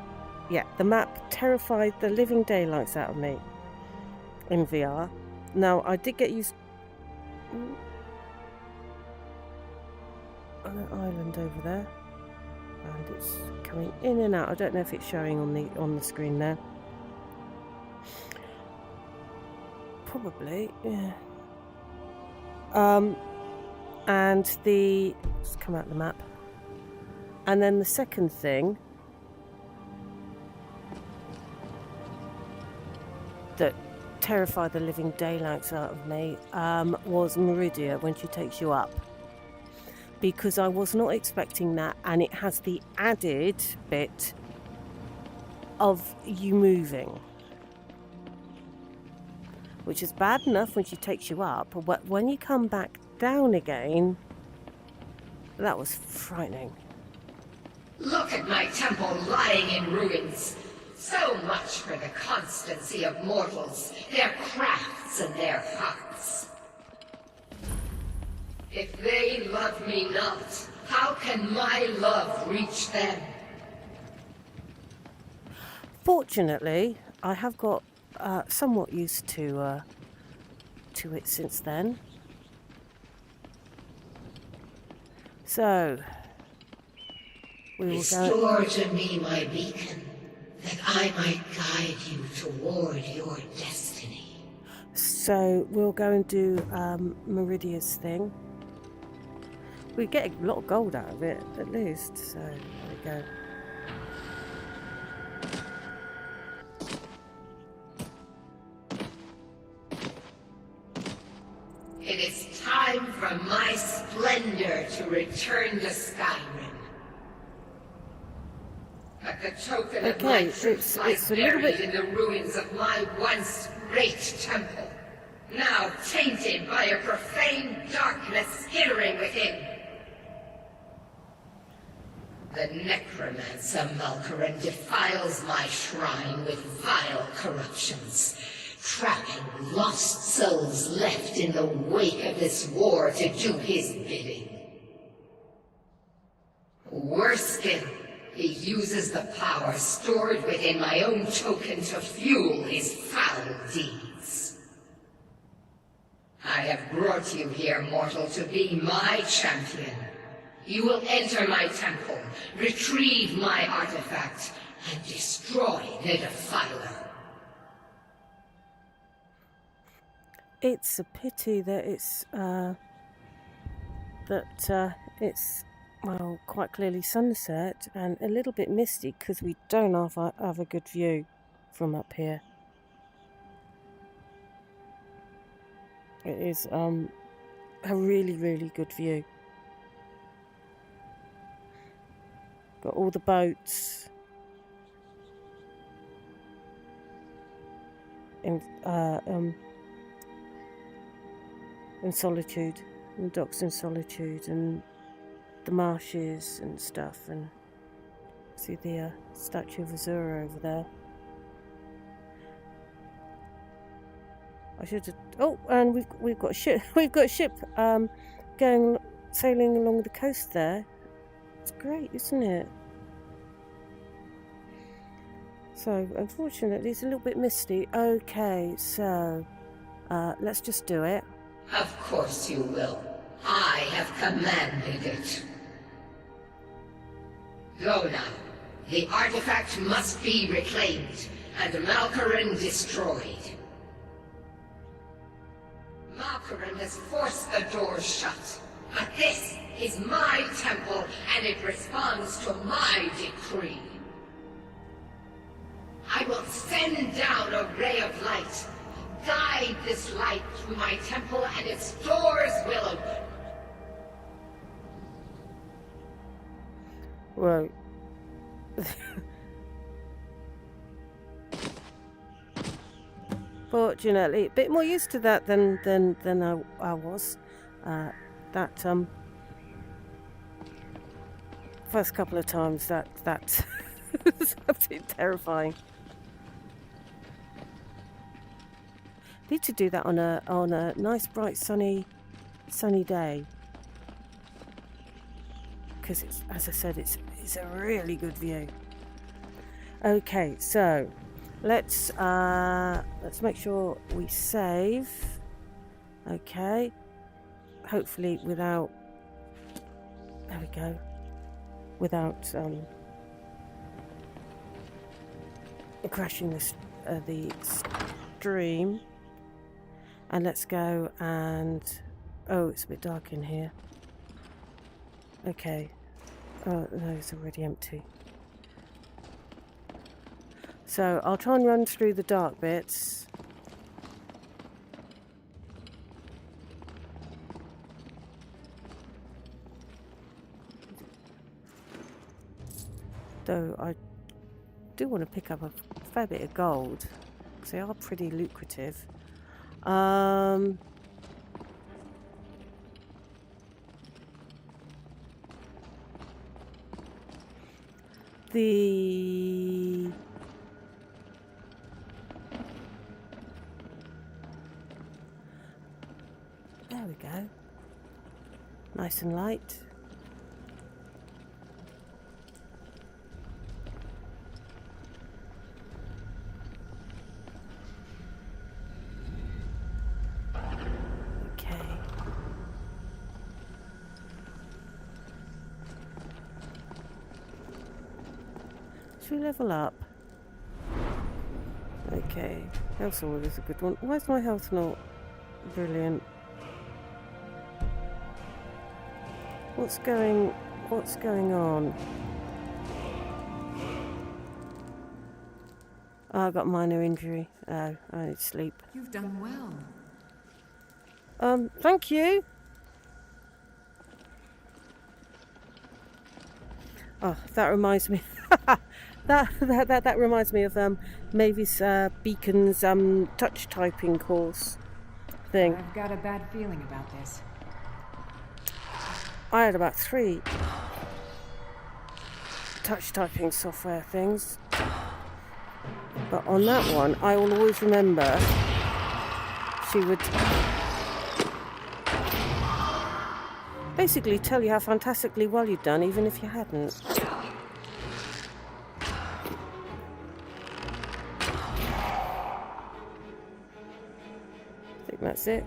yeah, the map terrified the living daylights out of me in VR. Now I did get used on an island over there, and it's coming in and out. I don't know if it's showing on the screen there. Probably, yeah. And let's come out of the map. And then the second thing that terrified the living daylights out of me was Meridia when she takes you up. Because I was not expecting that, and it has the added bit of you moving. Which is bad enough when she takes you up, but when you come back down again, that was frightening. Look at my temple lying in ruins. So much for the constancy of mortals, their crafts and their hearts. If they love me not, how can my love reach them? Fortunately, I have got somewhat used to it since then. So we will restore to me my beacon, that I might guide you toward your destiny. So we'll go and do Meridia's thing. We get a lot of gold out of it, at least. So there we go. It is time for my splendor to return to Skyrim. But the token of my troops lies buried in the ruins of my once great temple, now tainted by a profane darkness skittering within. The necromancer Malkaran defiles my shrine with vile corruptions, trapping lost souls left in the wake of this war to do his bidding. Worse still, he uses the power stored within my own token to fuel his foul deeds. I have brought you here, mortal, to be my champion. You will enter my temple, retrieve my artifact, and destroy the Defiler. It's a pity that it's well, quite clearly sunset and a little bit misty because we don't have a good view from up here. It is a really, really good view. Got all the boats in Solitude, and docks in Solitude, and the marshes and stuff, and see the statue of Azura over there. I should have. Oh, and we've got a ship. We've got a ship going sailing along the coast there. It's great, isn't it? So unfortunately, it's a little bit misty. Okay, so let's just do it. Of course you will. I have commanded it. Go now. The artifact must be reclaimed, and Malkaran destroyed. Malkaran has forced the doors shut, but this is my temple, and it responds to my decree. I will send down a ray of light. Guide this light through my temple, and its doors will open. Right. Fortunately, a bit more used to that than I was. First couple of times that was absolutely terrifying. Need to do that on a nice, bright, sunny day. Because it's, as I said, it's a really good view. Okay, so let's make sure we save. Okay, hopefully without. There we go. Without crashing the stream. And let's go and. Oh, it's a bit dark in here. Okay. Oh, no, it's already empty. So, I'll try and run through the dark bits. Though, I do want to pick up a fair bit of gold, because they are pretty lucrative. There we go. Nice and light. Should we level up? Okay, health sword is a good one. Why is my health not brilliant? What's going on? Oh, I got minor injury. Oh, I need to sleep. You've done well. Thank you. Oh, that reminds me. that reminds me of Mavis Beacon's touch typing course thing. I've got a bad feeling about this. I had about 3 touch typing software things, but on that one I will always remember she would basically tell you how fantastically well you'd done, even if you hadn't. I think that's it.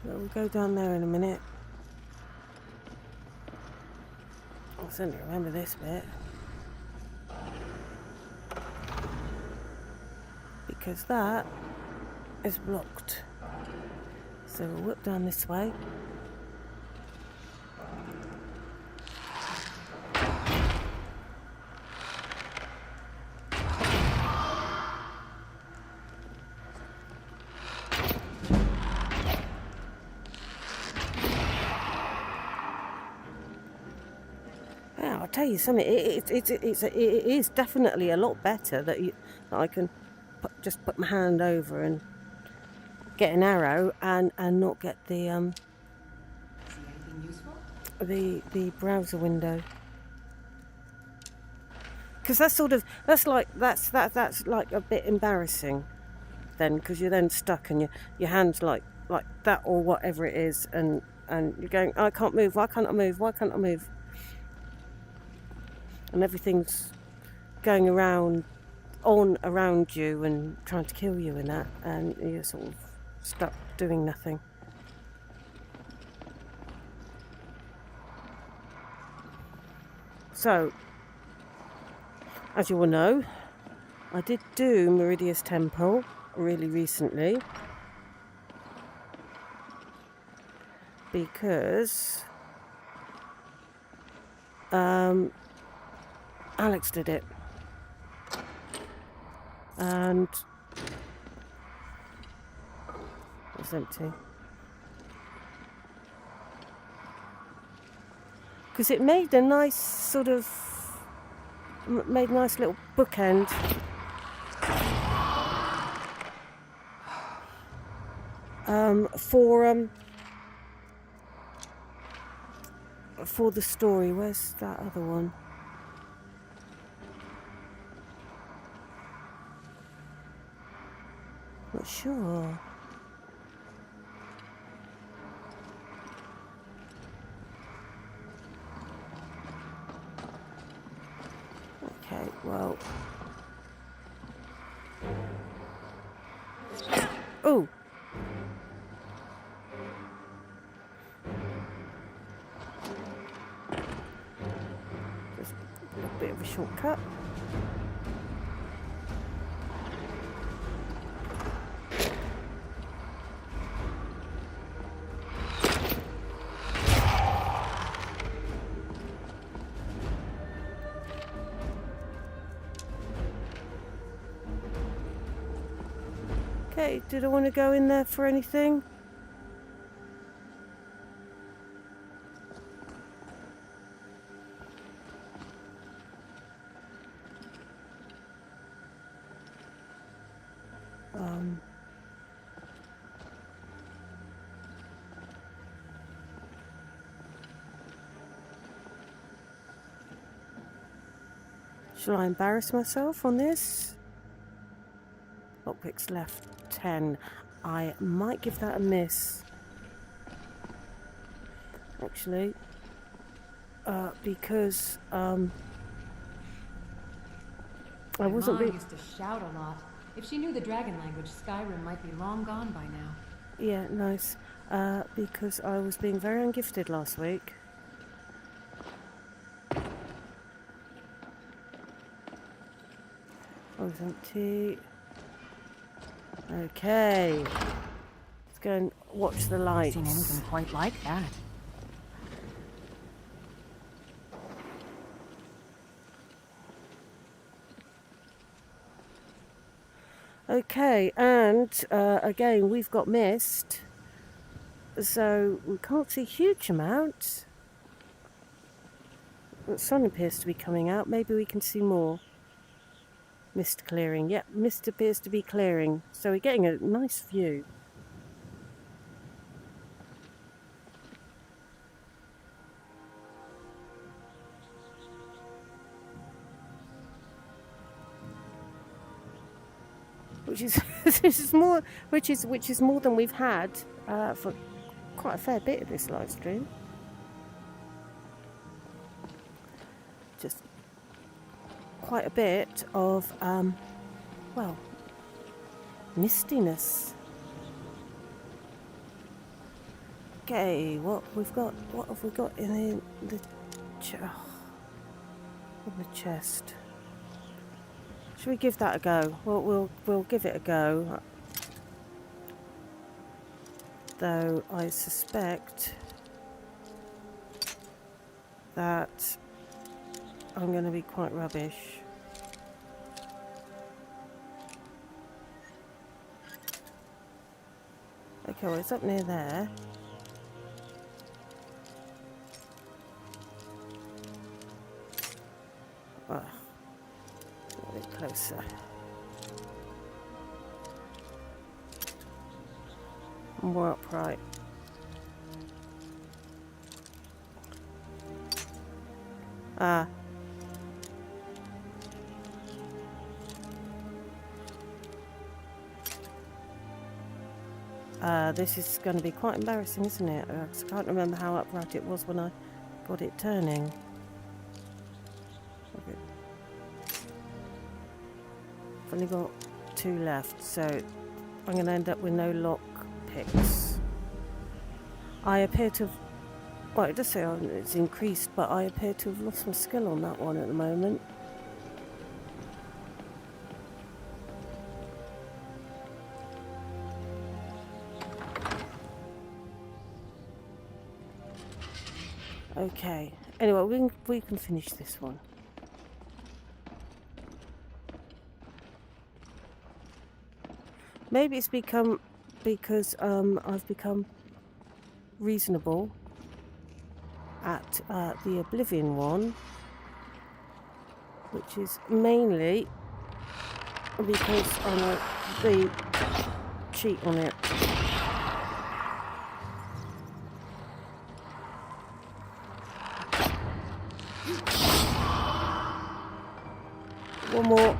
We'll go down there in a minute. I'll certainly remember this bit. Because that is blocked. So we'll whip down this way. I'll tell you something. It is definitely a lot better that I can just put my hand over and get an arrow and not get the the browser window, because that's like a bit embarrassing then, because you're then stuck and your hands like that or whatever it is, and you're going, I can't move. Why can't I move? Why can't I move? And everything's going around you and trying to kill you in that, and you're sort of stuck doing nothing. So, as you all know, I did do Meridia's Temple really recently, because Alex did it, and it was empty because it made a nice little bookend. For the story. Where's that other one? Not sure. Okay, well. Oh! Just a bit of a shortcut. Okay, did I want to go in there for anything? Shall I embarrass myself on this? Lockpicks left 10. I might give that a miss. Actually. Because I wasn't. My mom used to shout a lot. If she knew the dragon language, Skyrim might be long gone by now. Yeah, nice. Because I was being very ungifted last week. I was empty. Okay. Let's go and watch the lights. Seen anything quite like that. Okay, and again, we've got mist, so we can't see a huge amount. The sun appears to be coming out. Maybe we can see more. Mist clearing. Yep, mist appears to be clearing. So we're getting a nice view. Which is this is more which is more than we've had for quite a fair bit of this live stream. Just quite a bit of well, mistiness. Okay, what have we got in the chest? Should we give that a go? We'll give it a go. Though I suspect that I'm going to be quite rubbish. Okay, well, it's up near there. Oh, a bit closer. More upright. Ah. This is going to be quite embarrassing, isn't it? 'Cause I can't remember how upright it was when I got it turning. Okay. I've only got 2 left, so I'm going to end up with no lock picks. I appear to have, well, it does say it's increased, but I appear to have lost my skill on that one at the moment. Okay, anyway, we can finish this one. Maybe it's become because I've become reasonable at the Oblivion one, which is mainly because I know the cheat on it. One more.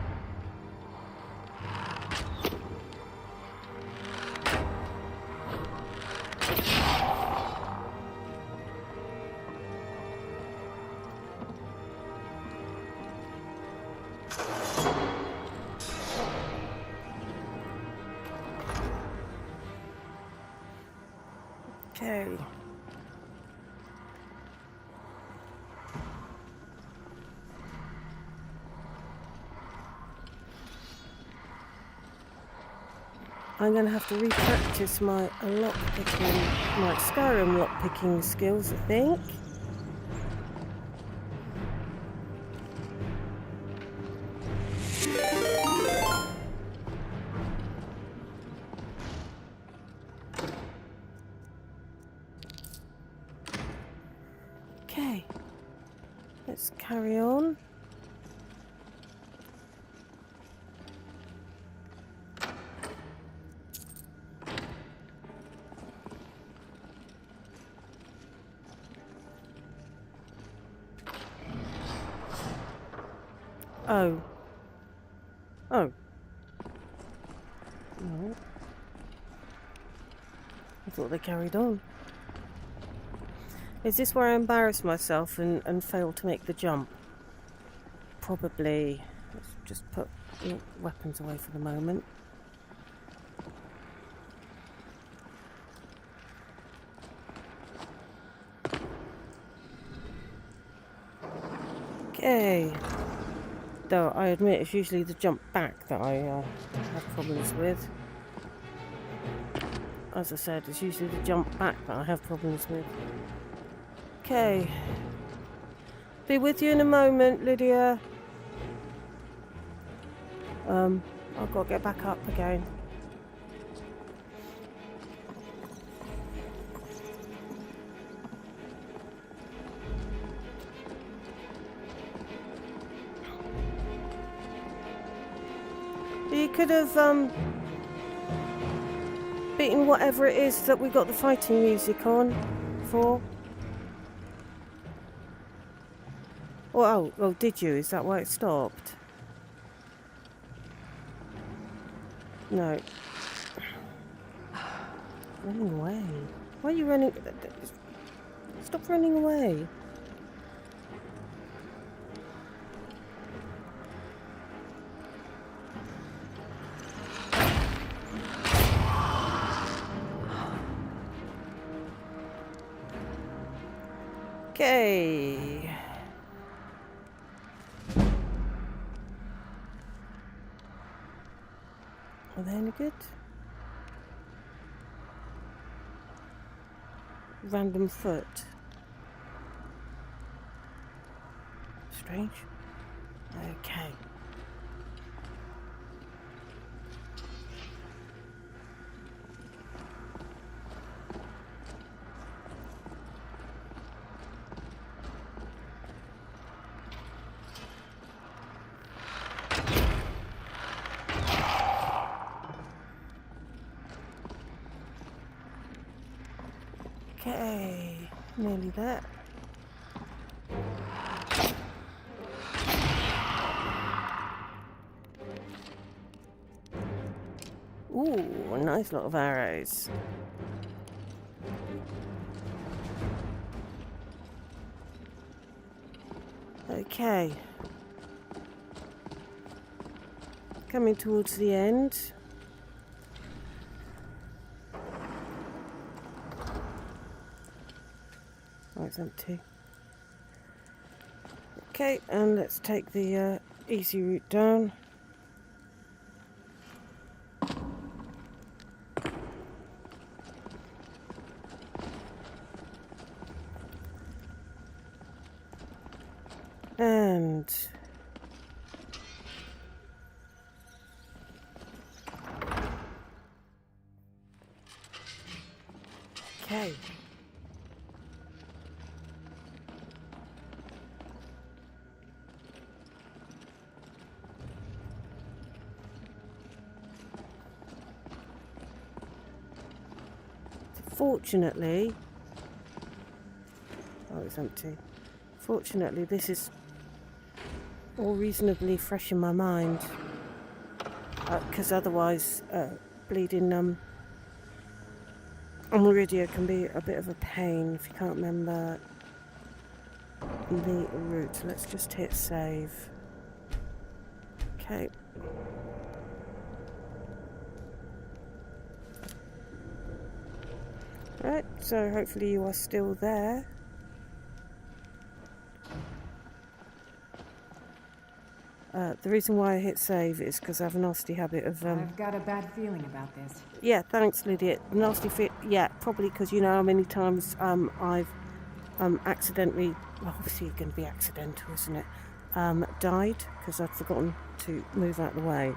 Okay. I'm going to have to re-practice my lockpicking, my Skyrim lockpicking skills, I think. Okay, let's carry on. Oh. Oh. No. I thought they carried on. Is this where I embarrass myself and fail to make the jump? Probably. Let's just put weapons away for the moment. Okay. Though I admit it's usually the jump back that I have problems with. As I said, it's usually the jump back that I have problems with. Okay. Be with you in a moment, Lydia. I've got to get back up again. you could have beaten whatever it is that we got the fighting music on for. Oh, did you? Is that why it stopped? No. Running away. Why are you running? Stop running away. Okay. Are they any good? Random foot. Strange. Okay. Okay, nearly there. Ooh, a nice lot of arrows. Okay. Coming towards the end. Oh, it's empty. Okay, and let's take the easy route down. And okay. Fortunately, oh, it's empty. Fortunately, this is all reasonably fresh in my mind, because otherwise, bleeding Meridia can be a bit of a pain if you can't remember the route. Let's just hit save. Okay. Right, so hopefully you are still there. The reason why I hit save is because I have a nasty habit of... I've got a bad feeling about this. Yeah, thanks, Lydia. Nasty fit. Yeah, probably because you know how many times I've accidentally... Well, obviously it's going to be accidental, isn't it? Died because I'd forgotten to move out of the way.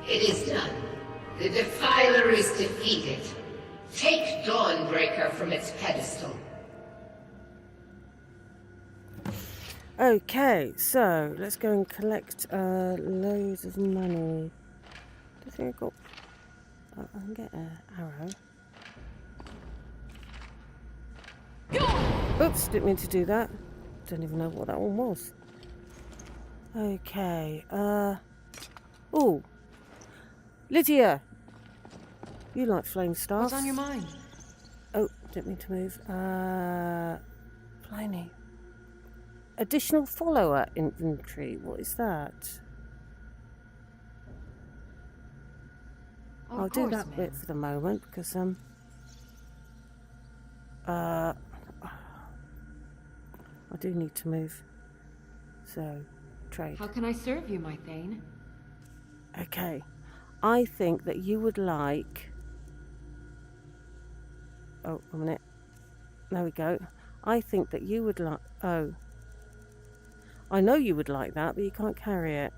It is done. The Defiler is defeated. Take Dawnbreaker from its pedestal. Okay, so let's go and collect loads of money. I think I got... I can get an arrow. Oops, didn't mean to do that. Don't even know what that one was. Okay, ooh. Lydia! You like flame staffs. What's on your mind? Oh, didn't mean to move. Blimey. Additional follower inventory. What is that? I'll do that bit for the moment because I do need to move. So, trade. How can I serve you, my Thane? Okay. I think that you would like... Oh, a minute. There we go. I think that you would like... Oh. I know you would like that, but you can't carry it.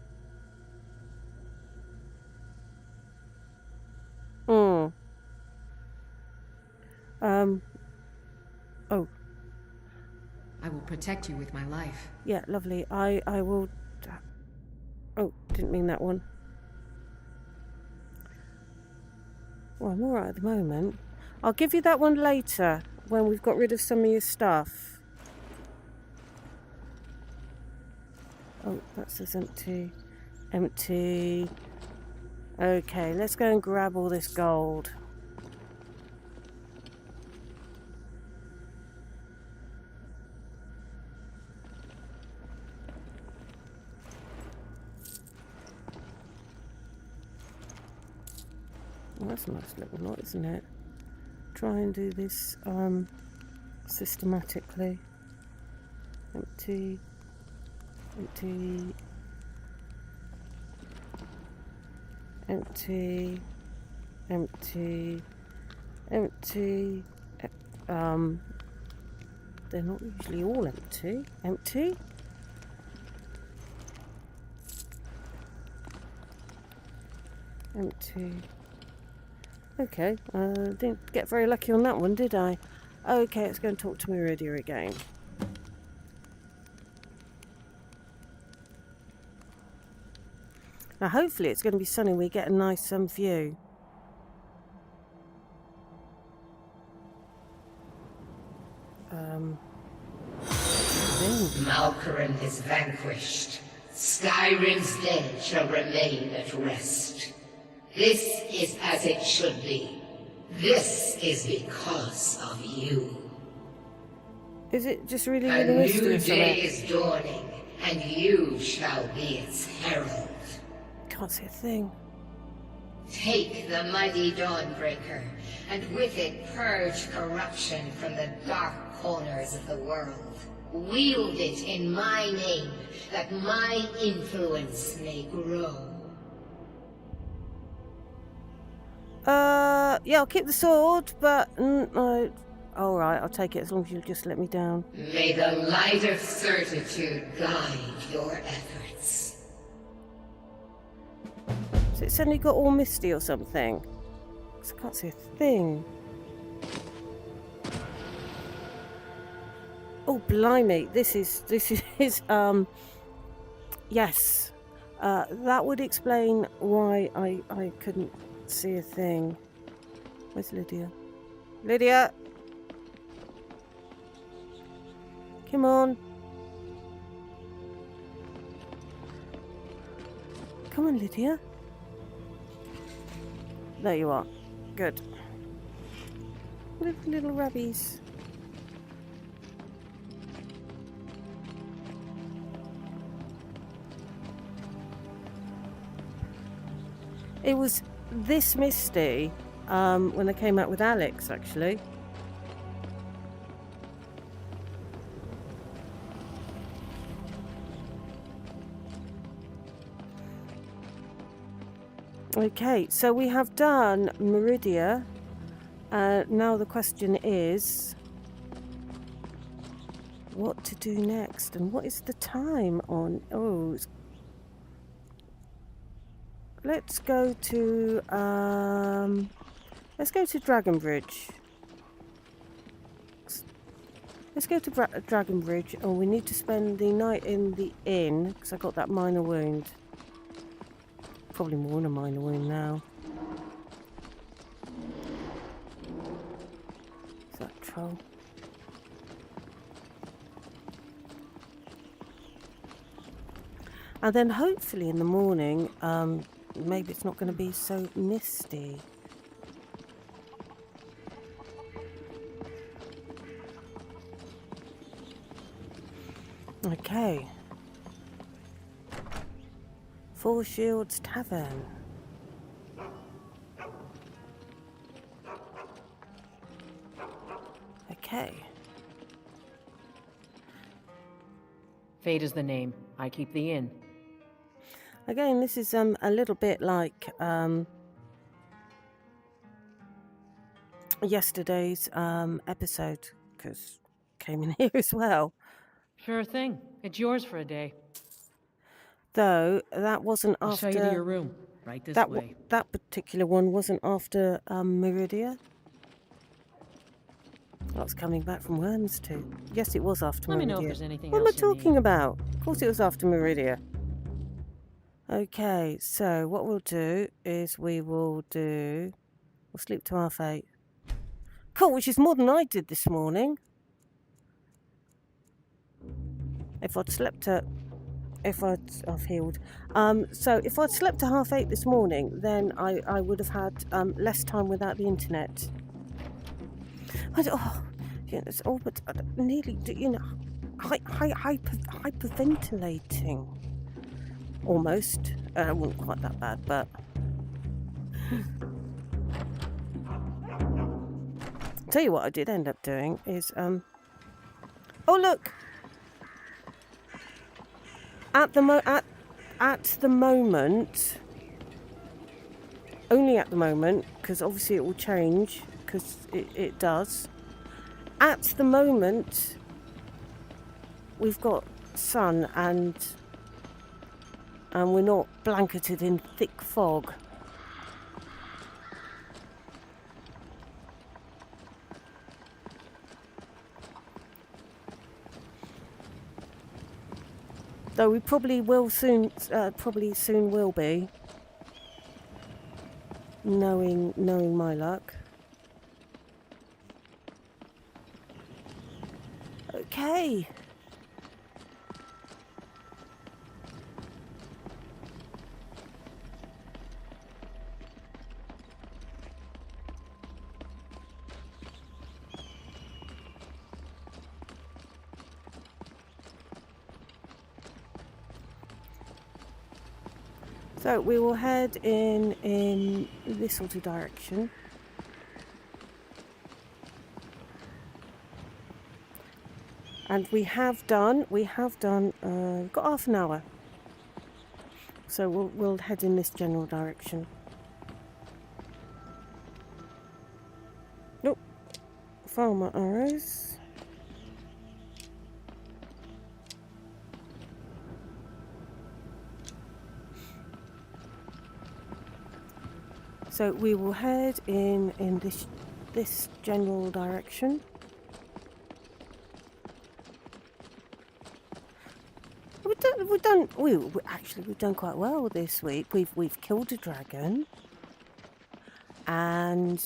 Oh. I will protect you with my life. Yeah, lovely. I will... Oh, didn't mean that one. Well, I'm alright at the moment. I'll give you that one later, when we've got rid of some of your stuff. Oh, that says empty. Empty. Okay, let's go and grab all this gold. Well, that's a nice little lot, isn't it? Try and do this systematically. Empty. Empty. Empty. Empty. Empty. They're not usually all empty. Empty. Empty. Okay, didn't get very lucky on that one, did I? Okay, let's go and talk to Meridia again. Now, hopefully it's going to be sunny. We get a nice view. Malkaran is vanquished. Skyrim's dead shall remain at rest. This is as it should be. This is because of you. Is it just really A misty new or something? day is dawning, and you shall be its herald. Can't see a thing. Take the mighty Dawnbreaker, and with it purge corruption from the dark corners of the world. Wield it in my name, that my influence may grow. Yeah, I'll keep the sword, but all right, I'll take it as long as you just let me down. May the light of certitude guide your efforts. So it's suddenly got all misty or something. 'Cause I can't see a thing. Oh blimey! This is yes. That would explain why I couldn't see a thing. Where's Lydia? Lydia! Come on. Come on, Lydia. There you are. Good. Little rabbies. It was this misty when they came out with Alex, actually. Okay, so we have done Meridia. Now the question is what to do next, and what is the time on? Oh, let's go to Dragonbridge. Let's go to Dragonbridge. Oh, we need to spend the night in the inn because I got that minor wound. Probably more than a minor wound now. Is that a troll? And then hopefully in the morning, maybe it's not going to be so misty. Okay. Four Shields Tavern. Okay. Fate is the name. I keep the inn. Again, this is a little bit like yesterday's episode, because came in here as well. Sure thing. It's yours for a day. Though that wasn't I'll after. show you to your room. Right this way. That particular one wasn't after Meridia. I was coming back from Worms too. Yes, it was after Meridia. Let me know if there's anything what am I else you talking need. about? Of course it was after Meridia. Okay, so what we'll do is we'll sleep to 8:30. Cool, which is more than I did this morning. I've healed. So if I'd slept to 8:30 this morning, then I would have had less time without the internet. It's all but nearly, hyperventilating. Almost. It wasn't quite that bad, but. Tell you what I did end up doing is oh look. At the moment, only at the moment, because obviously it will change, because it does. At the moment, we've got sun and we're not blanketed in thick fog. Though we probably will soon, will be. Knowing my luck. Okay. So we will head in this sort of direction. And we have done, we've got half an hour. So we'll head in this general direction. Nope. Follow my arrows. So we will head in this general direction. We've done quite well this week. We've killed a dragon, and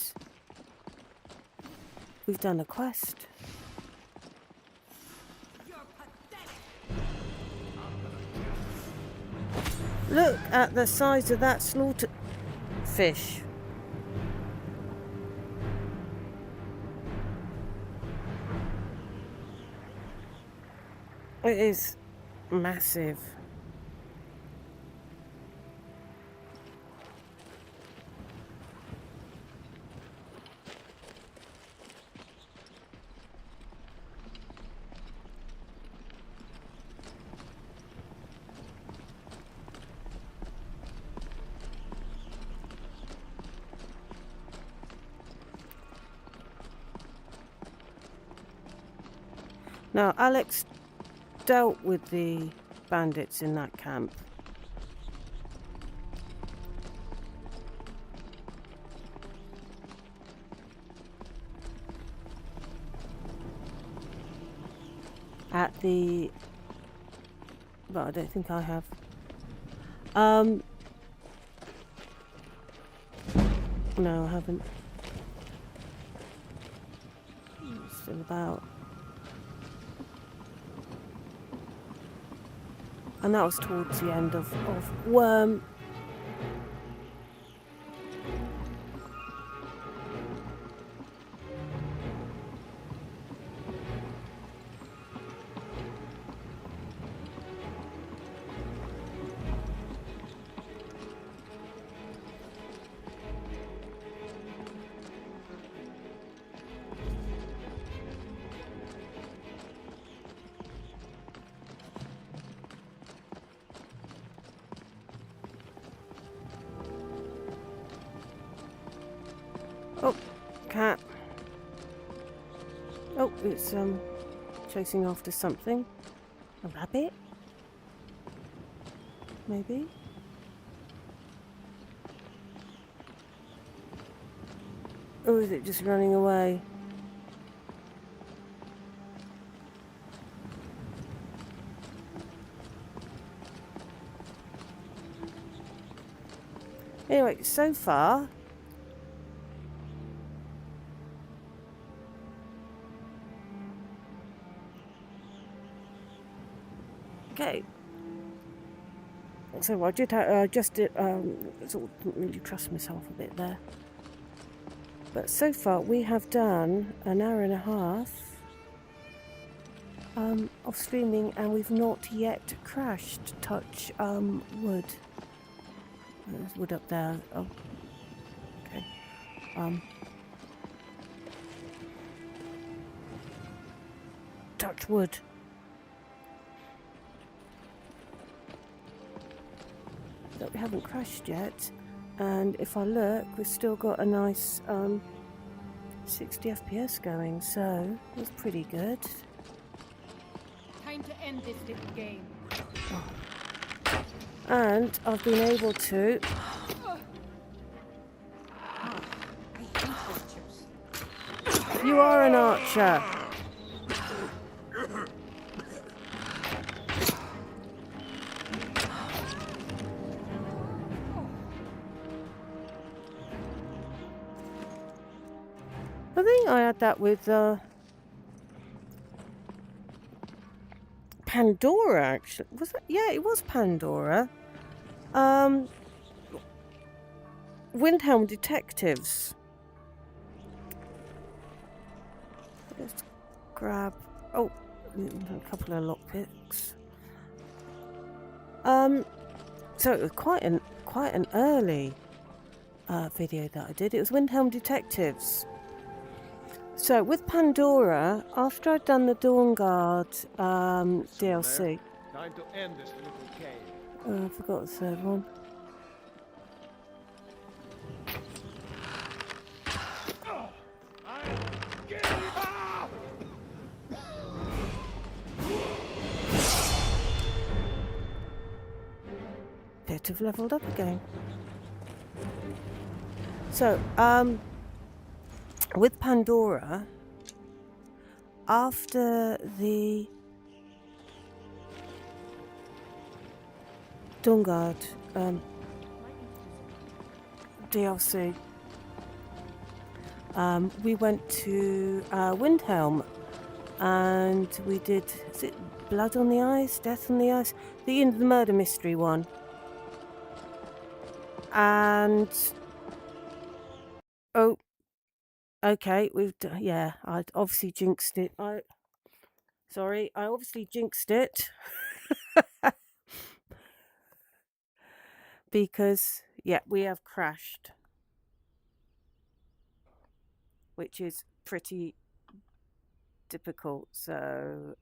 we've done a quest. Look at the size of that slaughter fish. It is massive. Now, Alex dealt with the bandits in that camp. But I don't think I have. No, I haven't. Still about. And that was towards the end of Worm. Oh, cat. Oh, it's chasing after something. A rabbit? Maybe? Or is it just running away? Anyway, so far... Okay. So I did just sort of didn't really trust myself a bit there. But so far we have done an hour and a half of streaming, and we've not yet crashed. Touch wood. There's wood up there. Oh, okay. Touch wood. That we haven't crashed yet, and if I look, we've still got a nice 60 FPS going, so that's pretty good. Time to end this little game. Oh. And I've been able to You are an archer. I think I had that with Pandora, actually. Was it? Yeah, it was Pandora. Windhelm Detectives. Let's grab... Oh, a couple of lockpicks. So it was quite an early video that I did. It was Windhelm Detectives. So with Pandora, after I'd done the Dawnguard DLC... Time to end this little cave. I forgot the third one. Bit have leveled up again. So, with Pandora, after the Dawnguard DLC, we went to Windhelm, and we did, is it Blood on the Ice, Death on the Ice, the murder mystery one. And oh, okay, yeah, I obviously jinxed it. I obviously jinxed it. Because yeah, we have crashed, which is pretty difficult. So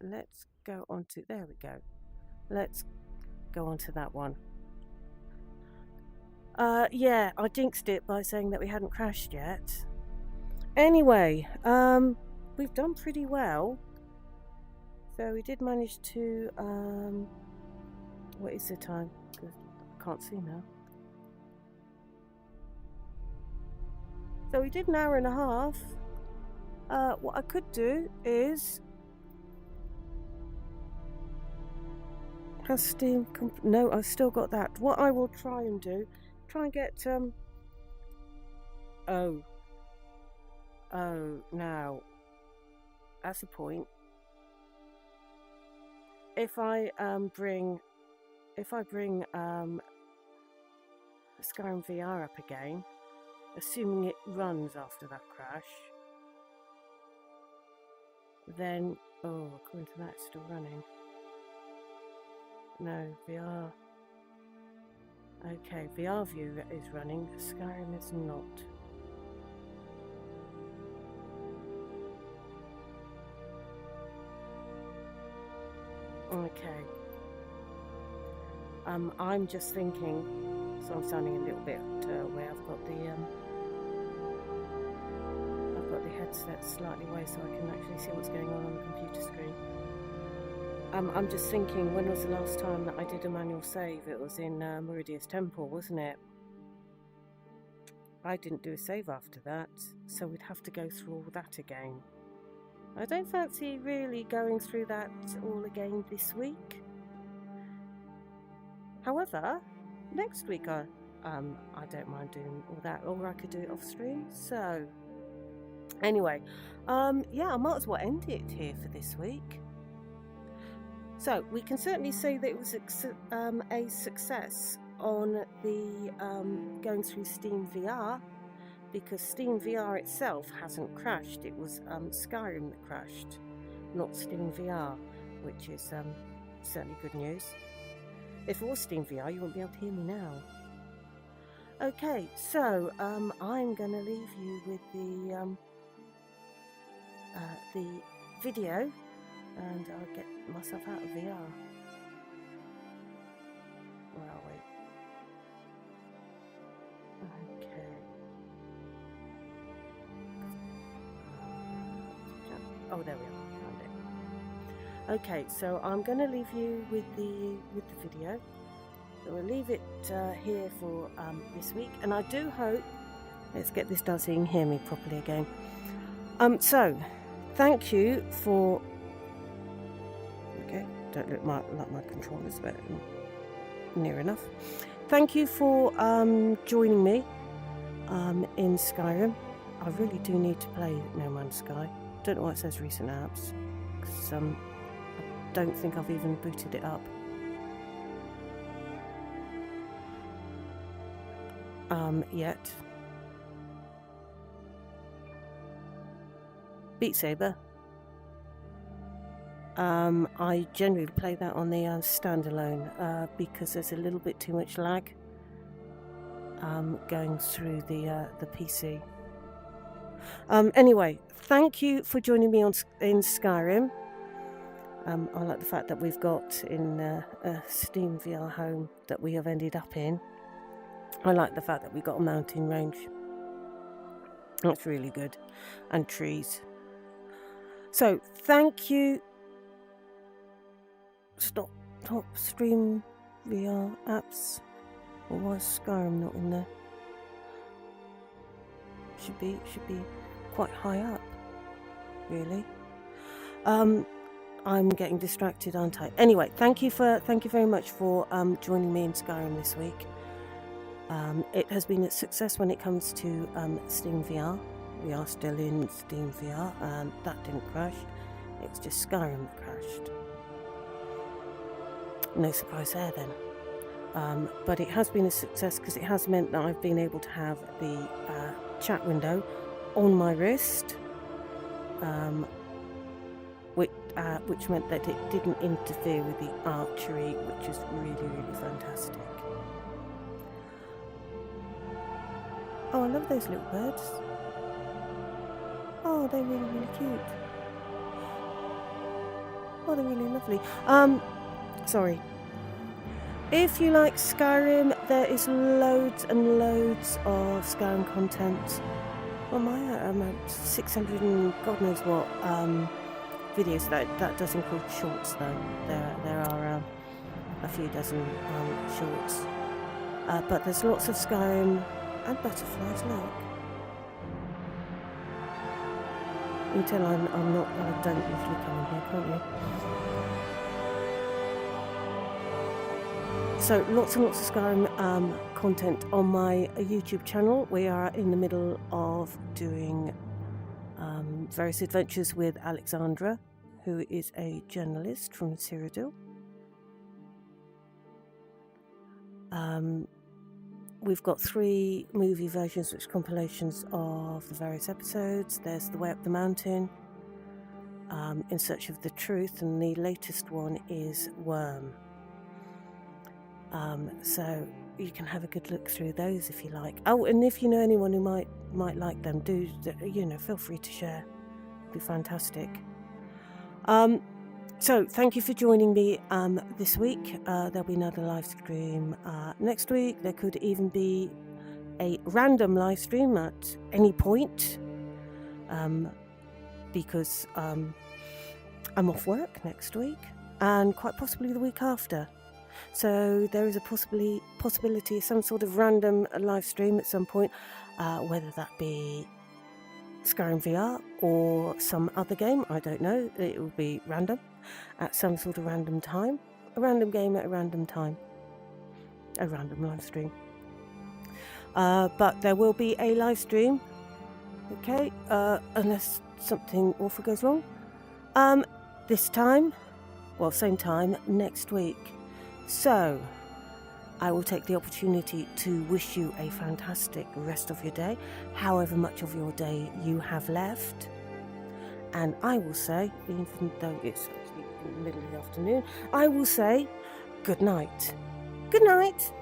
let's go on to, there we go. Let's go on to that one. Yeah, I jinxed it by saying that we hadn't crashed yet. Anyway, we've done pretty well. So we did manage to, what is the time? I can't see now. So we did an hour and a half. What I could do is... Has Steam... No, I've still got that. What I will try and do... Try and get, Oh, now, that's a point. If I bring Skyrim VR up again, assuming it runs after that crash, then, oh, according to that, it's still running. No, VR. Okay, VR view is running, Skyrim is not. Okay. I'm just thinking, so I'm sounding a little bit where I've got it set slightly away so I can actually see what's going on the computer screen. I'm just thinking, when was the last time that I did a manual save? It was in Meridius Temple, wasn't it? I didn't do a save after that, so we'd have to go through all that again. I don't fancy really going through that all again this week. However, next week I don't mind doing all that, or I could do it off stream. So anyway, yeah, I might as well end it here for this week. So we can certainly say that it was a success on the going through Steam VR, because Steam VR itself hasn't crashed. It was Skyrim that crashed, not Steam VR, which is certainly good news. If it was Steam VR, you wouldn't be able to hear me now. Okay, so I'm going to leave you with the video, and I'll get myself out of VR. Where are we? Okay. Oh, there we are. Found it. Okay, so I'm going to leave you with the video. So we'll leave it here for this week, and I do hope. Let's get this done so you can hear me properly again. So thank you for. Okay, don't look like my controllers, but near enough. Thank you for joining me in Skyrim. I really do need to play No Man's Sky. Don't know why it says recent apps, because I don't think I've even booted it up. Yet. Beat Saber. I generally play that on the standalone because there's a little bit too much lag going through the PC. Anyway, thank you for joining me in Skyrim. I like the fact that we've got in a Steam VR home that we have ended up in. I like the fact that we've got a mountain range. That's really good. And trees. So, thank you. Stop stream VR apps. Or why is Skyrim not in there? Should be quite high up, really. I'm getting distracted, aren't I? Anyway, thank you very much for joining me in Skyrim this week. It has been a success when it comes to Steam VR. We are still in Steam VR, and that didn't crash. It was just Skyrim that crashed. No surprise there then. But it has been a success because it has meant that I've been able to have the chat window on my wrist, which meant that it didn't interfere with the archery, which is really, really fantastic. Oh, I love those little birds. Oh, they're really, really cute. Oh, they're really lovely. Sorry. If you like Skyrim, there is loads and loads of Skyrim content. Well, my 600 and God knows what videos. That does include shorts, though. There are a few dozen shorts, but there's lots of Skyrim and butterflies. Look, you can tell I don't usually come in here, can't you? So lots and lots of Skyrim content on my YouTube channel. We are in the middle of doing various adventures with Alexandra, who is a journalist from Cyrodiil. We've got 3 movie versions, which are compilations of the various episodes. There's The Way Up the Mountain, In Search of the Truth, and the latest one is Worm. So you can have a good look through those if you like. Oh, and if you know anyone who might like them, do feel free to share. It'd be fantastic. So thank you for joining me this week. There'll be another live stream next week. There could even be a random live stream at any point. because I'm off work next week and quite possibly the week after. So there is a possibility of some sort of random live stream at some point, whether that be Skyrim VR or some other game, I don't know. It will be random at some sort of random time. A random game at a random time. A random live stream. But there will be a live stream, okay, unless something awful goes wrong. This time, well, same time next week. So, I will take the opportunity to wish you a fantastic rest of your day, however much of your day you have left. And I will say, even though it's actually in the middle of the afternoon, I will say good night. Good night.